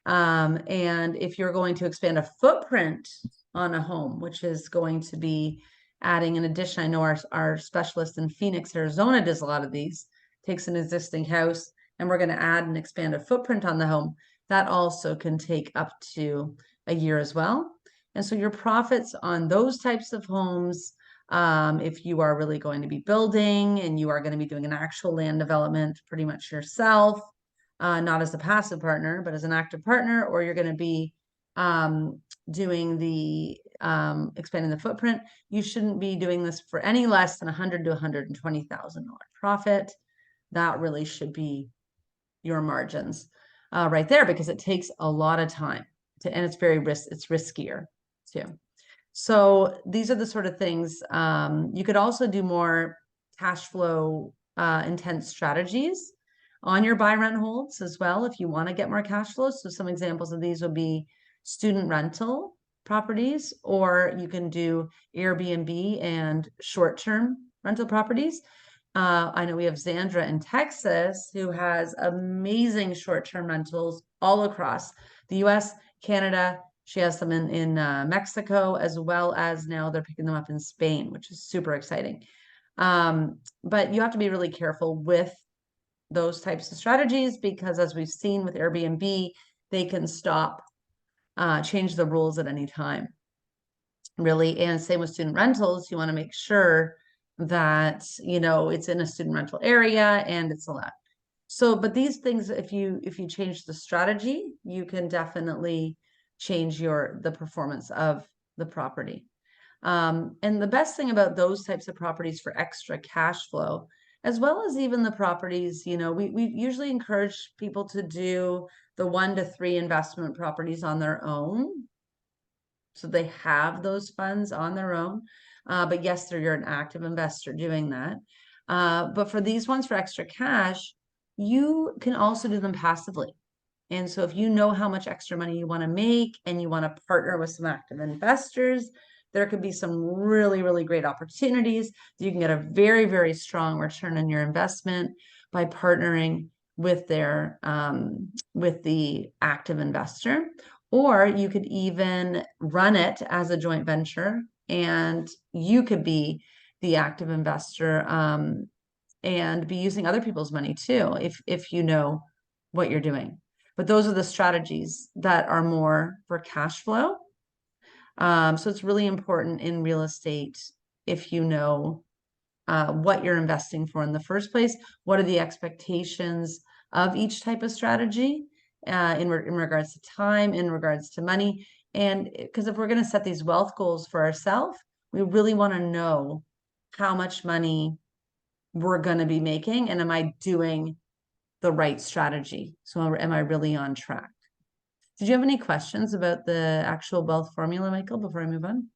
And if you're going to expand a footprint on a home, which is going to be adding an addition, I know our specialist in Phoenix, Arizona does a lot of these, takes an existing house and we're going to add and expand a footprint on the home. That also can take up to a year as well. And so your profits on those types of homes, if you are really going to be building and you are going to be doing an actual land development pretty much yourself, not as a passive partner, but as an active partner, or you're going to be doing the expanding the footprint, you shouldn't be doing this for any less than $100,000 to $120,000 profit. That really should be your margins right there because it takes a lot of time and it's riskier too. So these are the sort of things. You could also do more cash flow intense strategies on your buy rent holds as well if you want to get more cash flow. So some examples of these would be student rental properties, or you can do Airbnb and short-term rental properties. I know we have Zandra in Texas who has amazing short-term rentals all across the US, Canada. She has them in Mexico, as well as now they're picking them up in Spain, which is super exciting. But you have to be really careful with those types of strategies because as we've seen with Airbnb, they can change the rules at any time, really. And same with student rentals, you want to make sure that, it's in a student rental area and it's allowed. So, but these things, if you change the strategy, you can definitely change the performance of the property. And the best thing about those types of properties for extra cash flow, as well as even the properties, we usually encourage people to do the 1 to 3 investment properties on their own. So they have those funds on their own. But yes, you're an active investor doing that. But for these ones for extra cash, you can also do them passively. And so if you know how much extra money you want to make and you want to partner with some active investors, there could be some really, really great opportunities. You can get a very, very strong return on your investment by partnering with with the active investor, or you could even run it as a joint venture, and you could be the active investor, and be using other people's money too, if you know what you're doing. But those are the strategies that are more for cash flow. So it's really important in real estate if you know what you're investing for in the first place. What are the expectations of each type of strategy in regards to time, in regards to money? And because if we're going to set these wealth goals for ourselves, we really want to know how much money we're going to be making, and am I doing the right strategy? So am I really on track? Did you have any questions about the actual wealth formula, Michael, before I move on?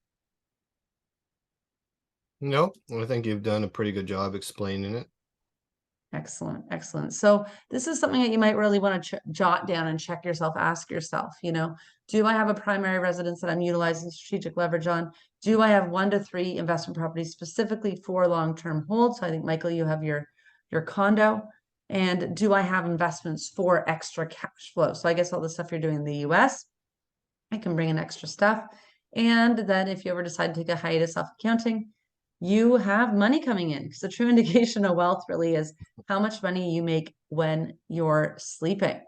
Nope, I think you've done a pretty good job explaining it. Excellent, excellent. So this is something that you might really want to jot down and check yourself, ask yourself, do I have a primary residence that I'm utilizing strategic leverage on? Do I have 1 to 3 investment properties specifically for long-term hold? So I think, Michael, you have your condo. And do I have investments for extra cash flow? So I guess all the stuff you're doing in the US, I can bring in extra stuff. And then if you ever decide to take a hiatus off accounting, you have money coming in, because the true indication of wealth really is how much money you make when you're sleeping.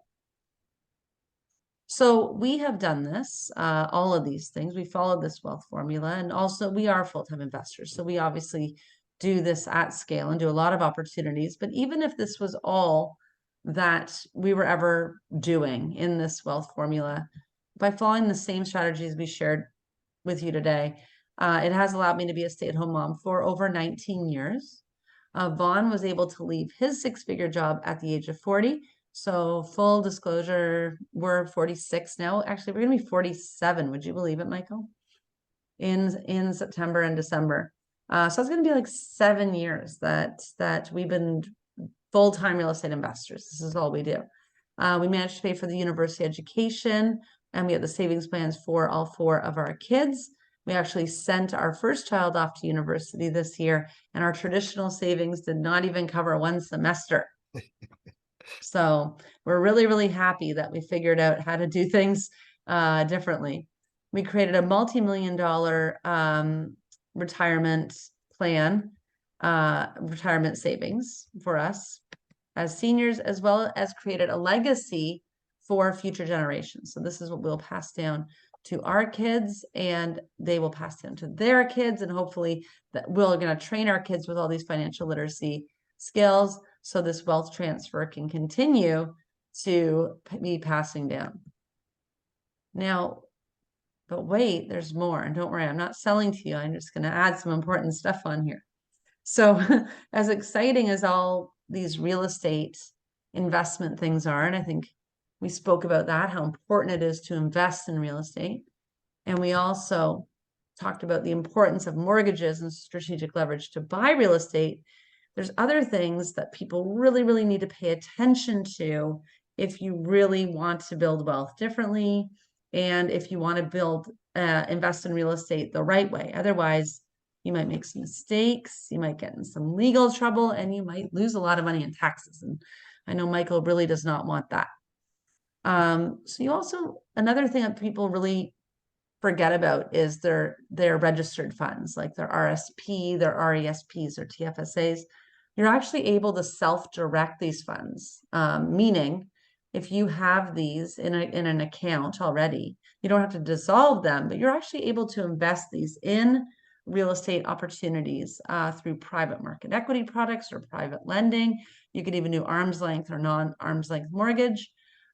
So we have done this, all of these things. We followed this wealth formula, and also we are full-time investors. So we obviously do this at scale and do a lot of opportunities. But even if this was all that we were ever doing in this wealth formula, by following the same strategies we shared with you today, it has allowed me to be a stay-at-home mom for over 19 years. Vaughn was able to leave his 6-figure job at the age of 40. So full disclosure, we're 46 now. Actually, we're going to be 47. Would you believe it, Michael? In September and December. So it's going to be like 7 years that we've been full-time real estate investors. This is all we do. We managed to pay for the university education, and we have the savings plans for all 4 of our kids. We actually sent our first child off to university this year, and our traditional savings did not even cover 1 semester. So we're really, really happy that we figured out how to do things differently. We created a multi-million-dollar retirement plan, retirement savings for us as seniors, as well as created a legacy for future generations. So this is what we'll pass down to our kids, and they will pass down to their kids, and hopefully that we're going to train our kids with all these financial literacy skills, so this wealth transfer can continue to be passing down. Now, but wait, there's more. And don't worry, I'm not selling to you. I'm just going to add some important stuff on here. So as exciting as all these real estate investment things are, and I think we spoke about that, how important it is to invest in real estate. And we also talked about the importance of mortgages and strategic leverage to buy real estate. There's other things that people really, really need to pay attention to if you really want to build wealth differently, and if you want to invest in real estate the right way. Otherwise, you might make some mistakes, you might get in some legal trouble, and you might lose a lot of money in taxes. And I know Michael really does not want that. So you also, another thing that people really forget about is their registered funds, like their RSP, their RESPs, or TFSAs. You're actually able to self-direct these funds, meaning if you have these in an account already, you don't have to dissolve them, but you're actually able to invest these in real estate opportunities through private market equity products or private lending. You could even do arm's length or non-arm's length mortgage.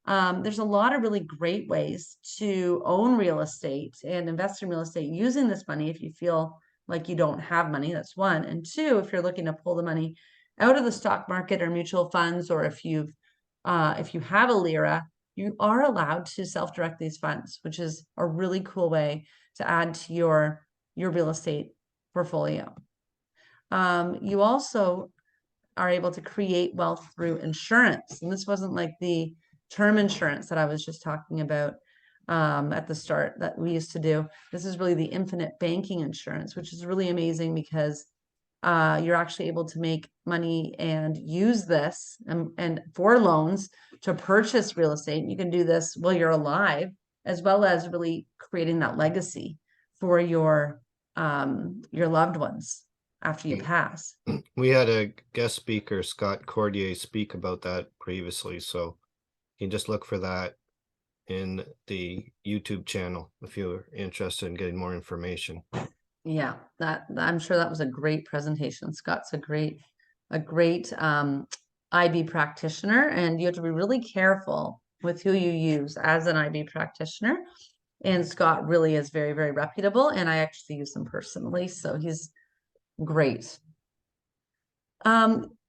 There's a lot of really great ways to own real estate and invest in real estate using this money. If you feel like you don't have money, that's one. And two, if you're looking to pull the money out of the stock market or mutual funds, or if you have a LIRA, you are allowed to self-direct these funds, which is a really cool way to add to your real estate portfolio. You also are able to create wealth through insurance. And this wasn't like the term insurance that I was just talking about at the start that we used to do. This is really the infinite banking insurance, which is really amazing because you're actually able to make money and use this and for loans to purchase real estate. You can do this while you're alive, as well as really creating that legacy for your loved ones after you pass. We had a guest speaker, Scott Cordier, speak about that previously, so you can just look for that in the YouTube channel if you're interested in getting more information. Yeah, that I'm sure that was a great presentation. Scott's a great IB practitioner, and you have to be really careful with who you use as an IB practitioner. And Scott really is very, very reputable, and I actually use him personally, so he's great.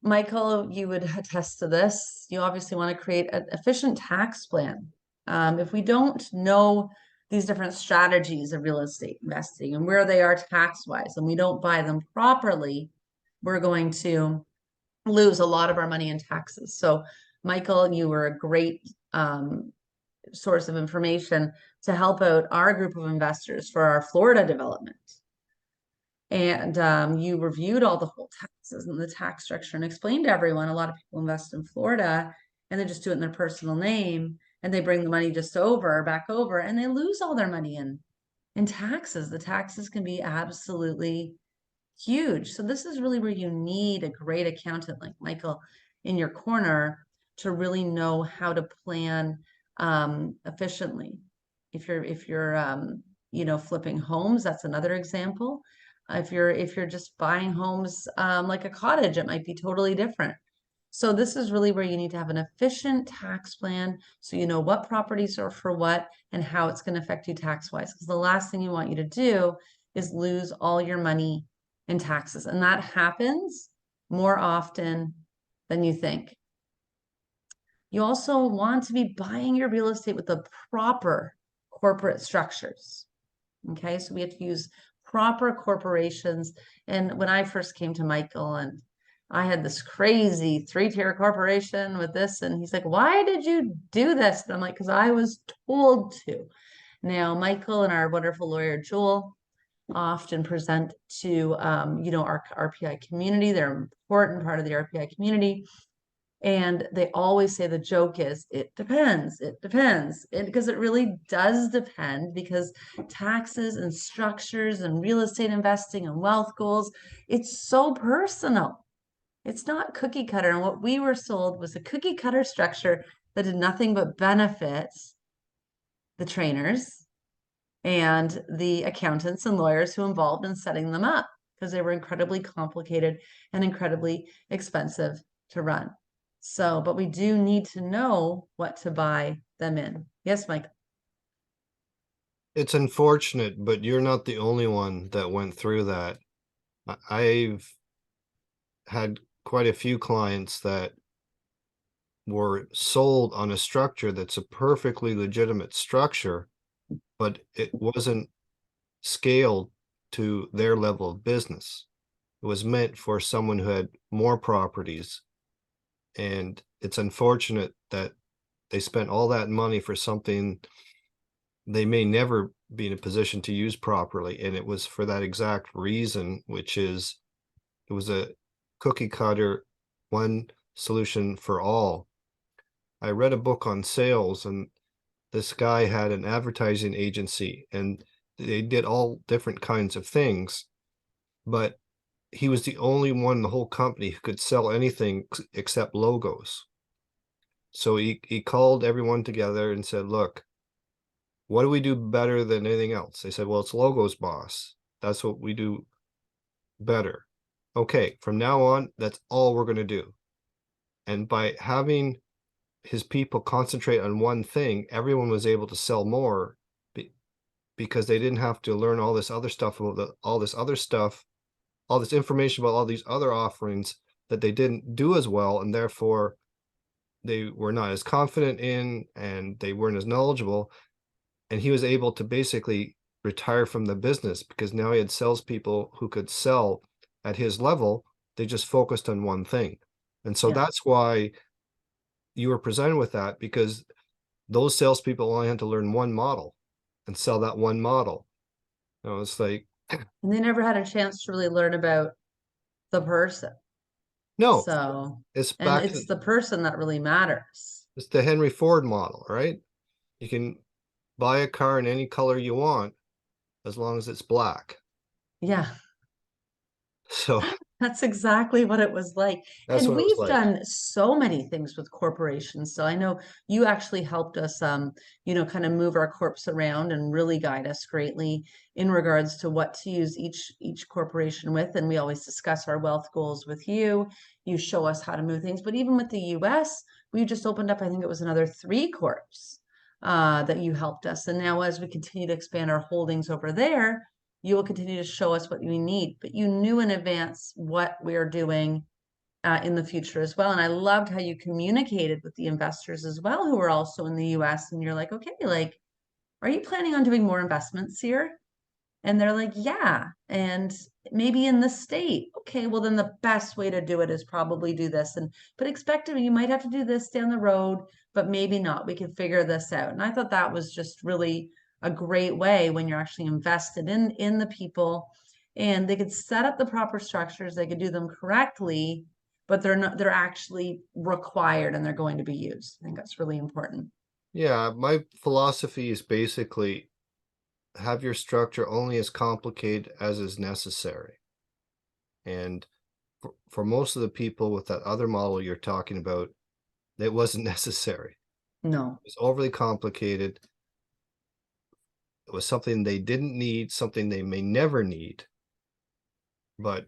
Michael, you would attest to this. You obviously want to create an efficient tax plan. If we don't know these different strategies of real estate investing and where they are tax-wise, and we don't buy them properly, we're going to lose a lot of our money in taxes. So, Michael, you were a great source of information to help out our group of investors for our Florida development. And you reviewed all the whole taxes and the tax structure and explained to everyone. A lot of people invest in Florida and they just do it in their personal name, and they bring the money just back over, and they lose all their money in taxes. The taxes can be absolutely huge. So this is really where you need a great accountant like Michael in your corner to really know how to plan efficiently. If you're flipping homes, that's another example. If you're just buying homes like a cottage, it might be totally different. So this is really where you need to have an efficient tax plan so you know what properties are for what and how it's going to affect you tax-wise. Because the last thing you want you to do is lose all your money in taxes. And that happens more often than you think. You also want to be buying your real estate with the proper corporate structures. Okay, so we have to use proper corporations. And when I first came to Michael, and I had this crazy 3-tier corporation with this, and he's like, why did you do this? And I'm like, because I was told to. Now, Michael and our wonderful lawyer, Joel, often present to our RPI community. They're an important part of the RPI community. And they always say the joke is, it depends, because it really does depend, because taxes and structures and real estate investing and wealth goals, it's so personal. It's not cookie cutter. And what we were sold was a cookie cutter structure that did nothing but benefit the trainers and the accountants and lawyers who involved in setting them up, because they were incredibly complicated and incredibly expensive to run. So, but we do need to know what to buy them in. Yes, Mike. It's unfortunate, but you're not the only one that went through that. I've had quite a few clients that were sold on a structure that's a perfectly legitimate structure, but it wasn't scaled to their level of business. It was meant for someone who had more properties. And it's unfortunate that they spent all that money for something they may never be in a position to use properly. And it was for that exact reason, which is it was a cookie cutter, one solution for all. I read a book on sales, and this guy had an advertising agency, and they did all different kinds of things, but he was the only one in the whole company who could sell anything except logos. So he called everyone together and said, look, what do we do better than anything else? They said, well, it's logos, boss. That's what we do better. Okay, from now on, that's all we're going to do. And by having his people concentrate on one thing, everyone was able to sell more because they didn't have to learn all this other stuff about all this other stuff, all this information about all these other offerings that they didn't do as well, and therefore they were not as confident in, and they weren't as knowledgeable. And he was able to basically retire from the business because now he had salespeople who could sell at his level. They just focused on one thing. And so that's why you were presented with that, because those salespeople only had to learn one model and sell that one model. It's like, and they never had a chance to really learn about the person. No, So, it's and back to it's the person that really matters. it's the Henry Ford model, right? You can buy a car in any color you want as long as it's black. Yeah. So That's exactly what it was like. that's And what it was we've like. done so many things with corporations. So I know you actually helped us, kind of move our corps around and really guide us greatly in regards to what to use each corporation with. And we always discuss our wealth goals with you. You show us how to move things. But even with the US, we just opened up, I think it was another 3 corps that you helped us. And now as we continue to expand our holdings over there, you will continue to show us what we need, but you knew in advance what we are doing in the future as well. And I loved how you communicated with the investors as well, who are also in the US. And you're like, okay, like, are you planning on doing more investments here? And they're like, yeah. And maybe in the state. Okay, well, then the best way to do it is probably do this. But expect you might have to do this down the road, but maybe not. We can figure this out. And I thought that was just really a great way when you're actually invested in the people, and they could set up the proper structures, they could do them correctly, but they're actually required and they're going to be used. I think that's really important. Yeah, my philosophy is basically have your structure only as complicated as is necessary. And for most of the people with that other model you're talking about, it wasn't necessary. No. It was overly complicated. It was something they didn't need, something they may never need. But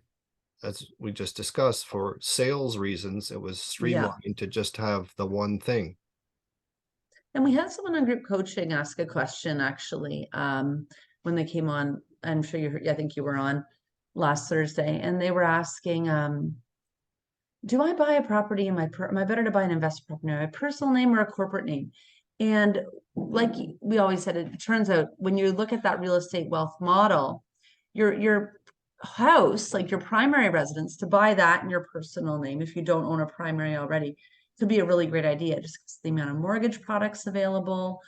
as we just discussed, for sales reasons, it was Yeah. streamlined to just have the one thing. And we had someone on group coaching ask a question actually, when they came on. I'm sure you heard, I think you were on last Thursday, and they were asking, do I buy a property in am I better to buy an investment property in my personal name or a corporate name? And like we always said, it turns out when you look at that real estate wealth model, your house, like your primary residence, to buy that in your personal name, if you don't own a primary already, could be a really great idea, just because the amount of mortgage products available,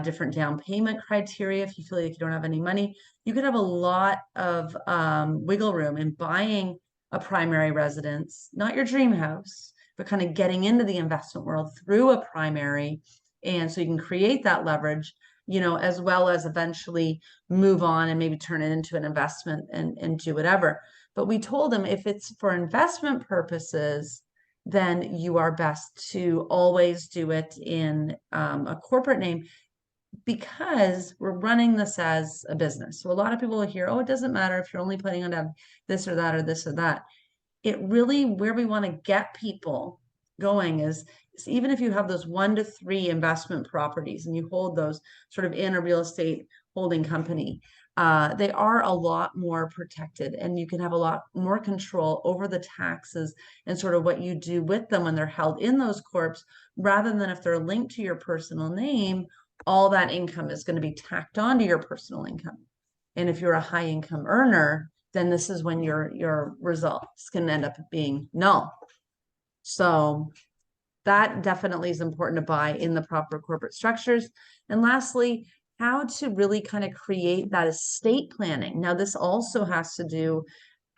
different down payment criteria. If you feel like you don't have any money, you could have a lot of wiggle room in buying a primary residence, not your dream house, but kind of getting into the investment world through a primary. And so you can create that leverage, as well as eventually move on and maybe turn it into an investment and do whatever. But we told them if it's for investment purposes, then you are best to always do it in a corporate name, because we're running this as a business. So a lot of people will hear, oh, it doesn't matter if you're only planning on to have this or that or this or that. It really, where we want to get people going is even if you have those 1 to 3 investment properties and you hold those sort of in a real estate holding company, they are a lot more protected, and you can have a lot more control over the taxes and sort of what you do with them when they're held in those corps, rather than if they're linked to your personal name, all that income is going to be tacked onto your personal income. And if you're a high income earner, then this is when your results can end up being null. So that definitely is important to buy in the proper corporate structures. And lastly, how to really kind of create that estate planning. Now, this also has to do,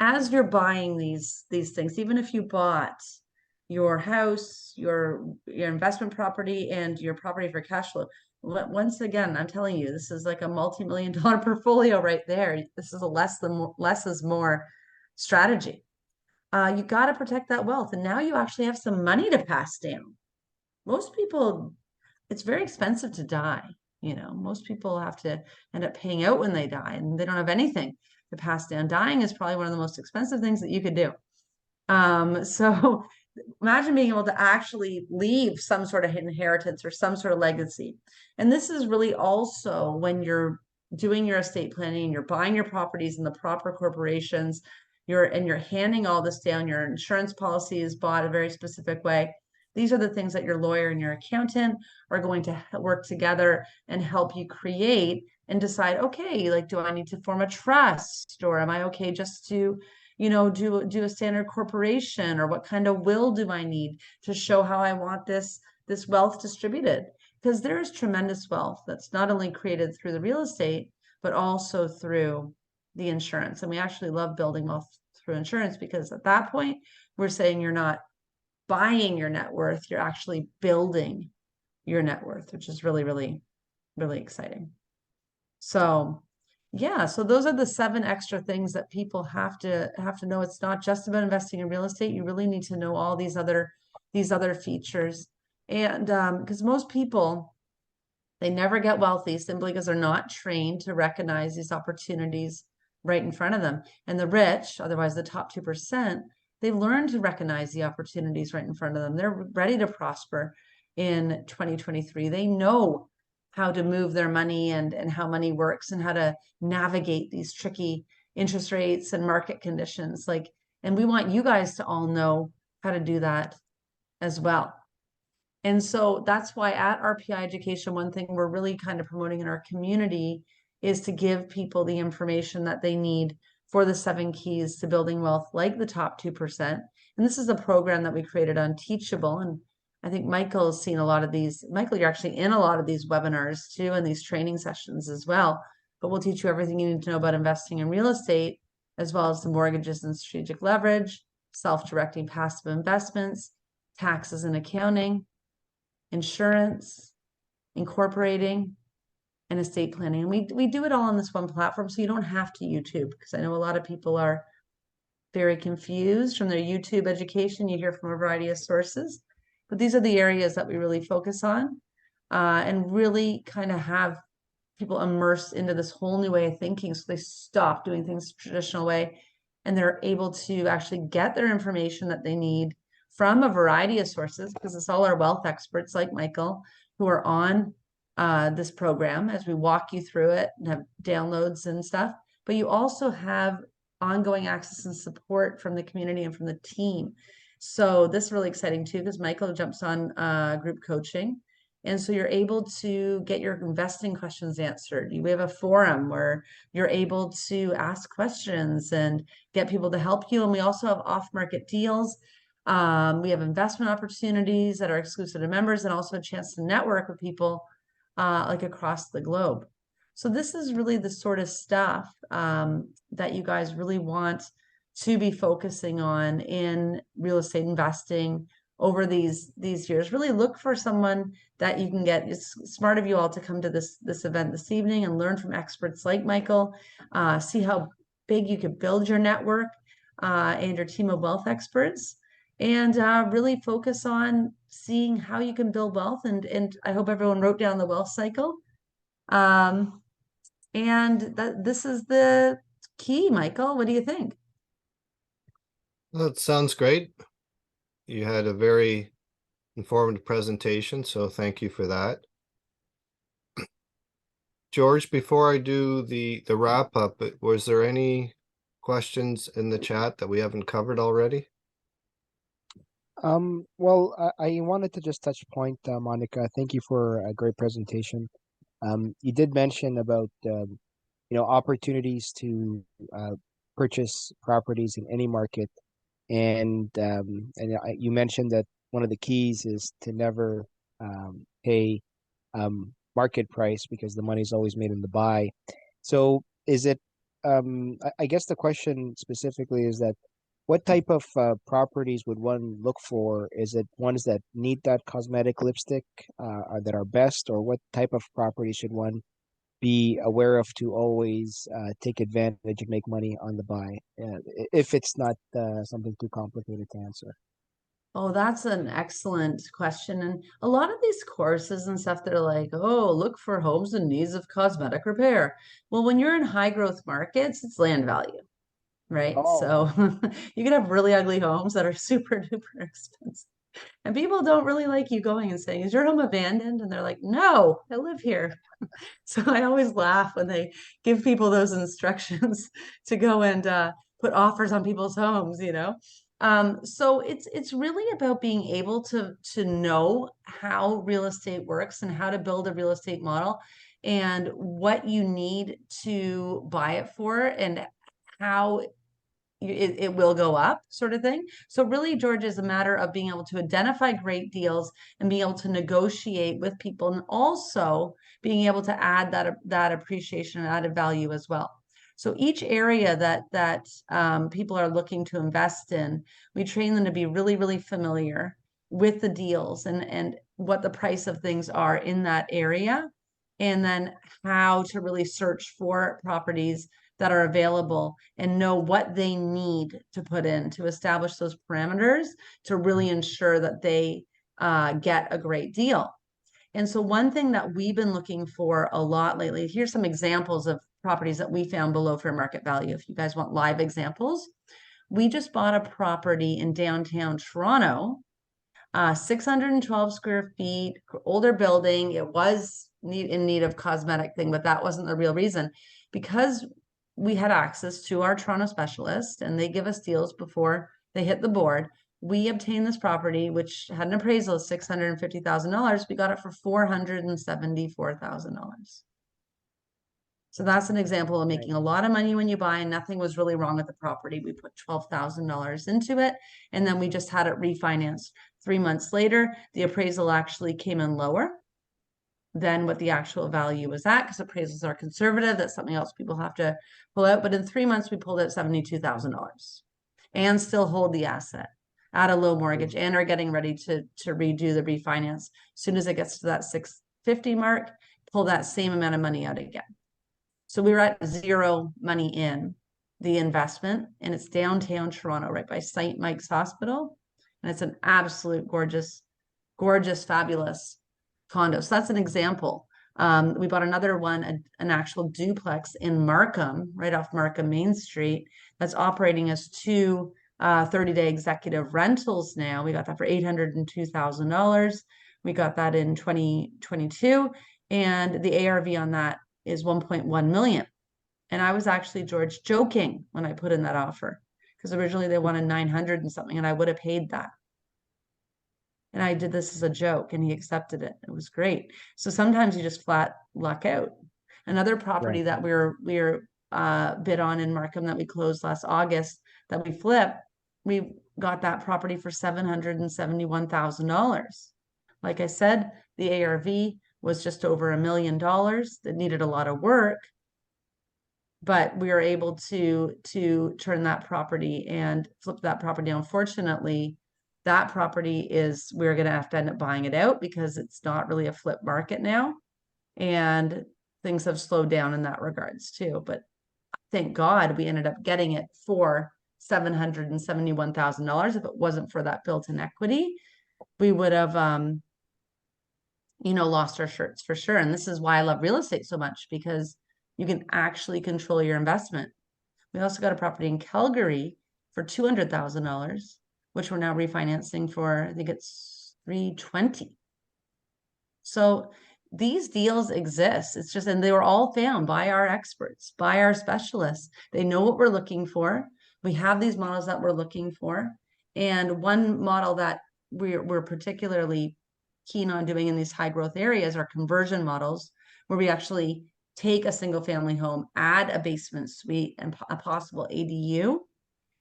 as you're buying these things, even if you bought your house, your investment property, and your property for cash flow. Once again, I'm telling you, this is like a multi-million-dollar portfolio right there. This is a less is more strategy. You got to protect that wealth, and now you actually have some money to pass down. Most people, it's very expensive to die. Most people have to end up paying out when they die, and they don't have anything to pass down. Dying is probably one of the most expensive things that you could do. So imagine being able to actually leave some sort of inheritance or some sort of legacy. And this is really also when you're doing your estate planning and you're buying your properties in the proper corporations, you're handing all this down, your insurance policy is bought a very specific way. These are the things that your lawyer and your accountant are going to work together and help you create and decide, okay, like, do I need to form a trust, or am I okay just to do a standard corporation, or what kind of will do I need to show how I want this wealth distributed? Because there is tremendous wealth that's not only created through the real estate, but also through the insurance. And we actually love building wealth through insurance, because at that point, we're saying you're not buying your net worth, you're actually building your net worth, which is really, really, really exciting. So yeah, so those are the 7 extra things that people have to know. It's not just about investing in real estate. You really need to know all these other features. And because most people, they never get wealthy simply because they're not trained to recognize these opportunities right in front of them. And the rich, otherwise the top 2%, they learn to recognize the opportunities right in front of them. They're ready to prosper in 2023. They know how to move their money and how money works and how to navigate these tricky interest rates and market conditions. Like, and we want you guys to all know how to do that as well. And so that's why at RPI Education, one thing we're really kind of promoting in our community is to give people the information that they need for the 7 keys to building wealth, like the top 2%. And this is a program that we created on Teachable. And I think Michael's seen a lot of these. Michael, you're actually in a lot of these webinars too, and these training sessions as well. But we'll teach you everything you need to know about investing in real estate, as well as the mortgages and strategic leverage, self-directing passive investments, taxes and accounting, insurance, incorporating, and estate planning. And we do it all on this one platform, so you don't have to YouTube, because I know a lot of people are very confused from their YouTube education. You hear from a variety of sources, but these are the areas that we really focus on and really kind of have people immersed into this whole new way of thinking, so they stop doing things the traditional way and they're able to actually get their information that they need from a variety of sources, because it's all our wealth experts like Michael who are on this program as we walk you through it and have downloads and stuff. But you also have ongoing access and support from the community and from the team. So this is really exciting too, because Michael jumps on group coaching. And so you're able to get your investing questions answered. We have a forum where you're able to ask questions and get people to help you. And we also have off-market deals. We have investment opportunities that are exclusive to members, and also a chance to network with people like across the globe. So this is really the sort of stuff that you guys really want to be focusing on in real estate investing over these years. Really look for someone that you can get. It's smart of you all to come to this event this evening and learn from experts like Michael, see how big you could build your network and your team of wealth experts, and really focus on seeing how you can build wealth. And I hope everyone wrote down the wealth cycle. And this is the key. Michael, what do you think? That sounds great. You had a very informative presentation, so thank you for that. George, before I do the wrap up, was there any questions in the chat that we haven't covered already? Well, I wanted to just touch point, Monica. Thank you for a great presentation. You did mention about opportunities to purchase properties in any market, and you mentioned that one of the keys is to never pay market price, because the money is always made in the buy. So is it? I guess the question specifically is that, what type of properties would one look for? Is it ones that need that cosmetic lipstick, that are best, or what type of property should one be aware of to always take advantage and make money on the buy, if it's not something too complicated to answer? Oh, that's an excellent question. And a lot of these courses and stuff, they're like, oh, look for homes in needs of cosmetic repair. Well, when you're in high growth markets, it's land value, right? Oh, So you can have really ugly homes that are super duper expensive. And people don't really like you going and saying, is your home abandoned? And they're like, no, I live here. So I always laugh when they give people those instructions to go and put offers on people's homes, you know. So it's really about being able to know how real estate works and how to build a real estate model and what you need to buy it for and how it will go up, sort of thing. So really, George, is a matter of being able to identify great deals and being able to negotiate with people, and also being able to add that appreciation and added value as well. So each area that people are looking to invest in, we train them to be really, really familiar with the deals and what the price of things are in that area, and then how to really search for properties that are available and know what they need to put in to establish those parameters to really ensure that they get a great deal. And so one thing that we've been looking for a lot lately, here's some examples of properties that we found below fair market value. If you guys want live examples, we just bought a property in downtown Toronto, 612 square feet, older building. It was in need of cosmetic thing, but that wasn't the real reason. Because we had access to our Toronto specialist and they give us deals before they hit the board. We obtained this property, which had an appraisal of $650,000. We got it for $474,000. So that's an example of making a lot of money when you buy, and nothing was really wrong with the property. We put $12,000 into it, and then we just had it refinanced. 3 months later, the appraisal actually came in lower than what the actual value was at, because appraisals are conservative. That's something else people have to pull out. But in 3 months, we pulled out $72,000 and still hold the asset at a low mortgage and are getting ready to redo the refinance. As soon as it gets to that 650 mark, pull that same amount of money out again. So we were at zero money in the investment, and it's downtown Toronto, right by St. Mike's Hospital. And it's an absolute gorgeous, gorgeous, fabulous condo. So that's an example. We bought another one, an actual duplex in Markham, right off Markham Main Street, that's operating as two 30-day executive rentals now. We got that for $802,000. We got that in 2022, and the ARV on that is 1.1 million. And I was actually, George, joking when I put in that offer, because originally they wanted 900 and something, and I would have paid that. And I did this as a joke, and he accepted it. It was great. So sometimes you just flat luck out. Another property that we were bid on in Markham that we closed last August that we flipped, we got that property for $771,000. Like I said, the ARV was just over $1 million. That needed a lot of work, but we were able to turn that property and flip that property. Unfortunately, that property we're going to have to end up buying it out because it's not really a flip market now, and things have slowed down in that regards too. But thank God we ended up getting it for $771,000. If it wasn't for that built-in equity, we would have lost our shirts for sure. And this is why I love real estate so much, because you can actually control your investment. We also got a property in Calgary for $200,000, which we're now refinancing for, I think it's $320,000. So these deals exist. It's just, and they were all found by our experts, by our specialists. They know what we're looking for. We have these models that we're looking for. And one model that we're particularly keen on doing in these high growth areas are conversion models, where we actually take a single family home, add a basement suite and a possible ADU,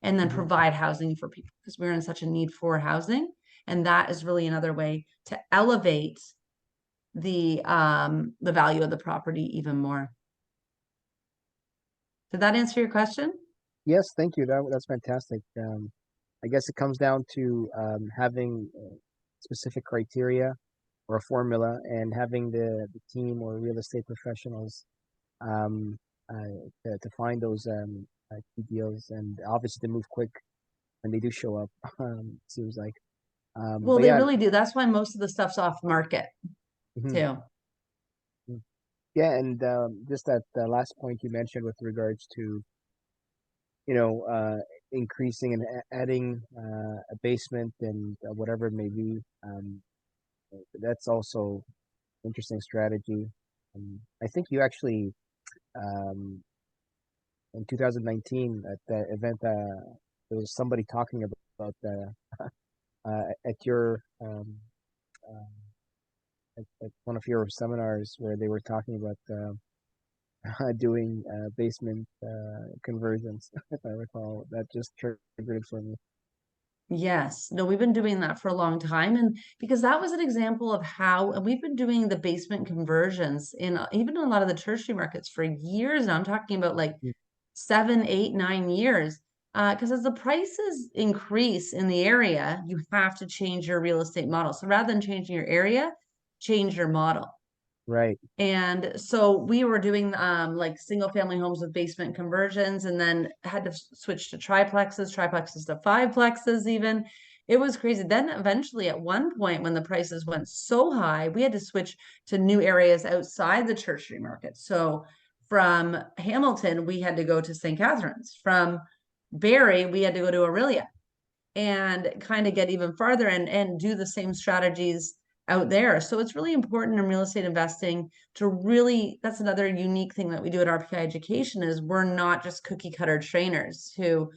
and then provide housing for people, because we're in such a need for housing. And that is really another way to elevate the value of the property even more. Did that answer your question? Yes, thank you. That's fantastic. I guess it comes down to having specific criteria or a formula, and having the team or real estate professionals to find those key deals, and obviously to move quick when they do show up. Seems like. Well, they really do. That's why most of the stuff's off market too. Yeah, and just that last point you mentioned with regards to, increasing and adding a basement and whatever it may be. That's also interesting strategy. I think you actually, in 2019 at the event, there was somebody talking about at your at one of your seminars, where they were talking about doing basement conversions. If I recall, that just triggered it for me. Yes. No, we've been doing that for a long time. And because that was an example of how, and we've been doing the basement conversions in even in a lot of the tertiary markets for years now. I'm talking about like 7, 8, 9 years. Because as the prices increase in the area, you have to change your real estate model. So rather than changing your area, change your model. Right. And so we were doing like single family homes with basement conversions, and then had to switch to triplexes to fiveplexes even. It was crazy. Then eventually at one point when the prices went so high, we had to switch to new areas outside the tertiary market. So from Hamilton, we had to go to St. Catharines. From Barrie, we had to go to Aurelia, and kind of get even farther and do the same strategies out there. So it's really important in real estate investing to really, that's another unique thing that we do at RPI Education, is we're not just cookie cutter trainers who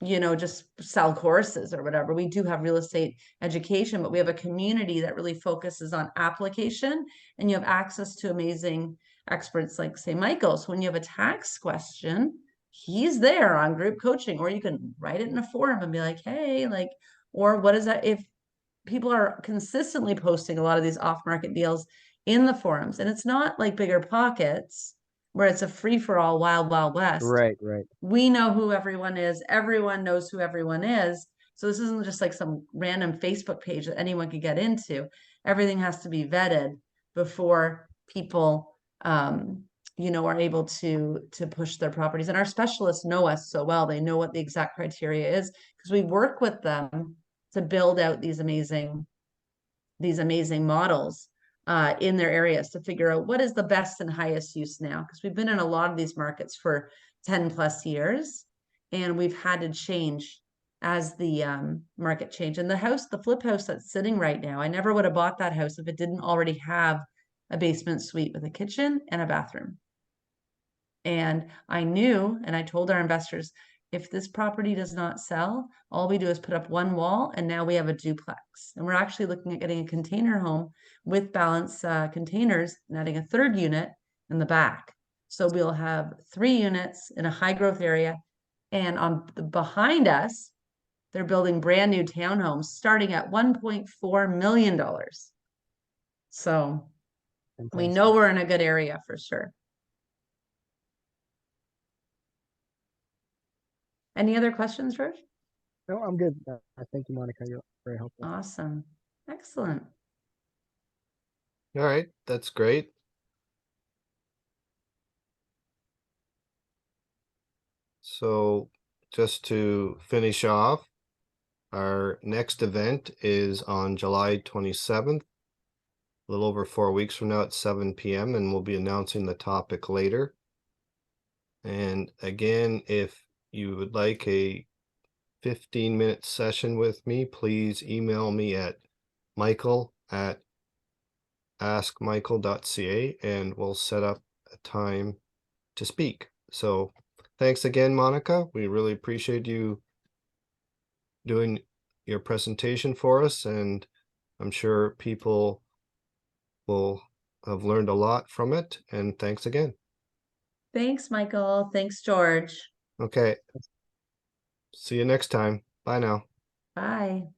you know, just sell courses or whatever. We do have real estate education, but we have a community that really focuses on application, and you have access to amazing experts like, say, Michael. So when you have a tax question, he's there on group coaching, or you can write it in a forum and be like, hey, like, or what is that? If people are consistently posting a lot of these off-market deals in the forums, and it's not like Bigger Pockets where it's a free-for-all wild west. Right. Right. We know who everyone is, everyone knows who everyone is. So this isn't just like some random Facebook page that anyone could get into. Everything has to be vetted before people you know, are able to push their properties. And our specialists know us so well. They know what the exact criteria is, because we work with them to build out these amazing models in their areas, to figure out what is the best and highest use now. Because we've been in a lot of these markets for 10 plus years, and we've had to change as the market changed. And the flip house that's sitting right now, I never would have bought that house if it didn't already have a basement suite with a kitchen and a bathroom. And I knew, and I told our investors, if this property does not sell, all we do is put up one wall, and now we have a duplex. And we're actually looking at getting a container home with balance containers and adding a third unit in the back. So we'll have 3 units in a high growth area. And on behind us, they're building brand new townhomes starting at $1.4 million. So we know we're in a good area for sure. Any other questions, George? No, I'm good. Thank you, Monica. You're very helpful. Awesome. Excellent. All right, that's great. So just to finish off, our next event is on July 27th, a little over 4 weeks from now at 7 p.m., and we'll be announcing the topic later. And again, if you would like a 15-minute session with me, please email me at michael@askmichael.ca, and we'll set up a time to speak. So thanks again, Monica. We really appreciate you doing your presentation for us, and I'm sure people will have learned a lot from it. And thanks again. Thanks, Michael. Thanks, George. Okay. See you next time. Bye now. Bye.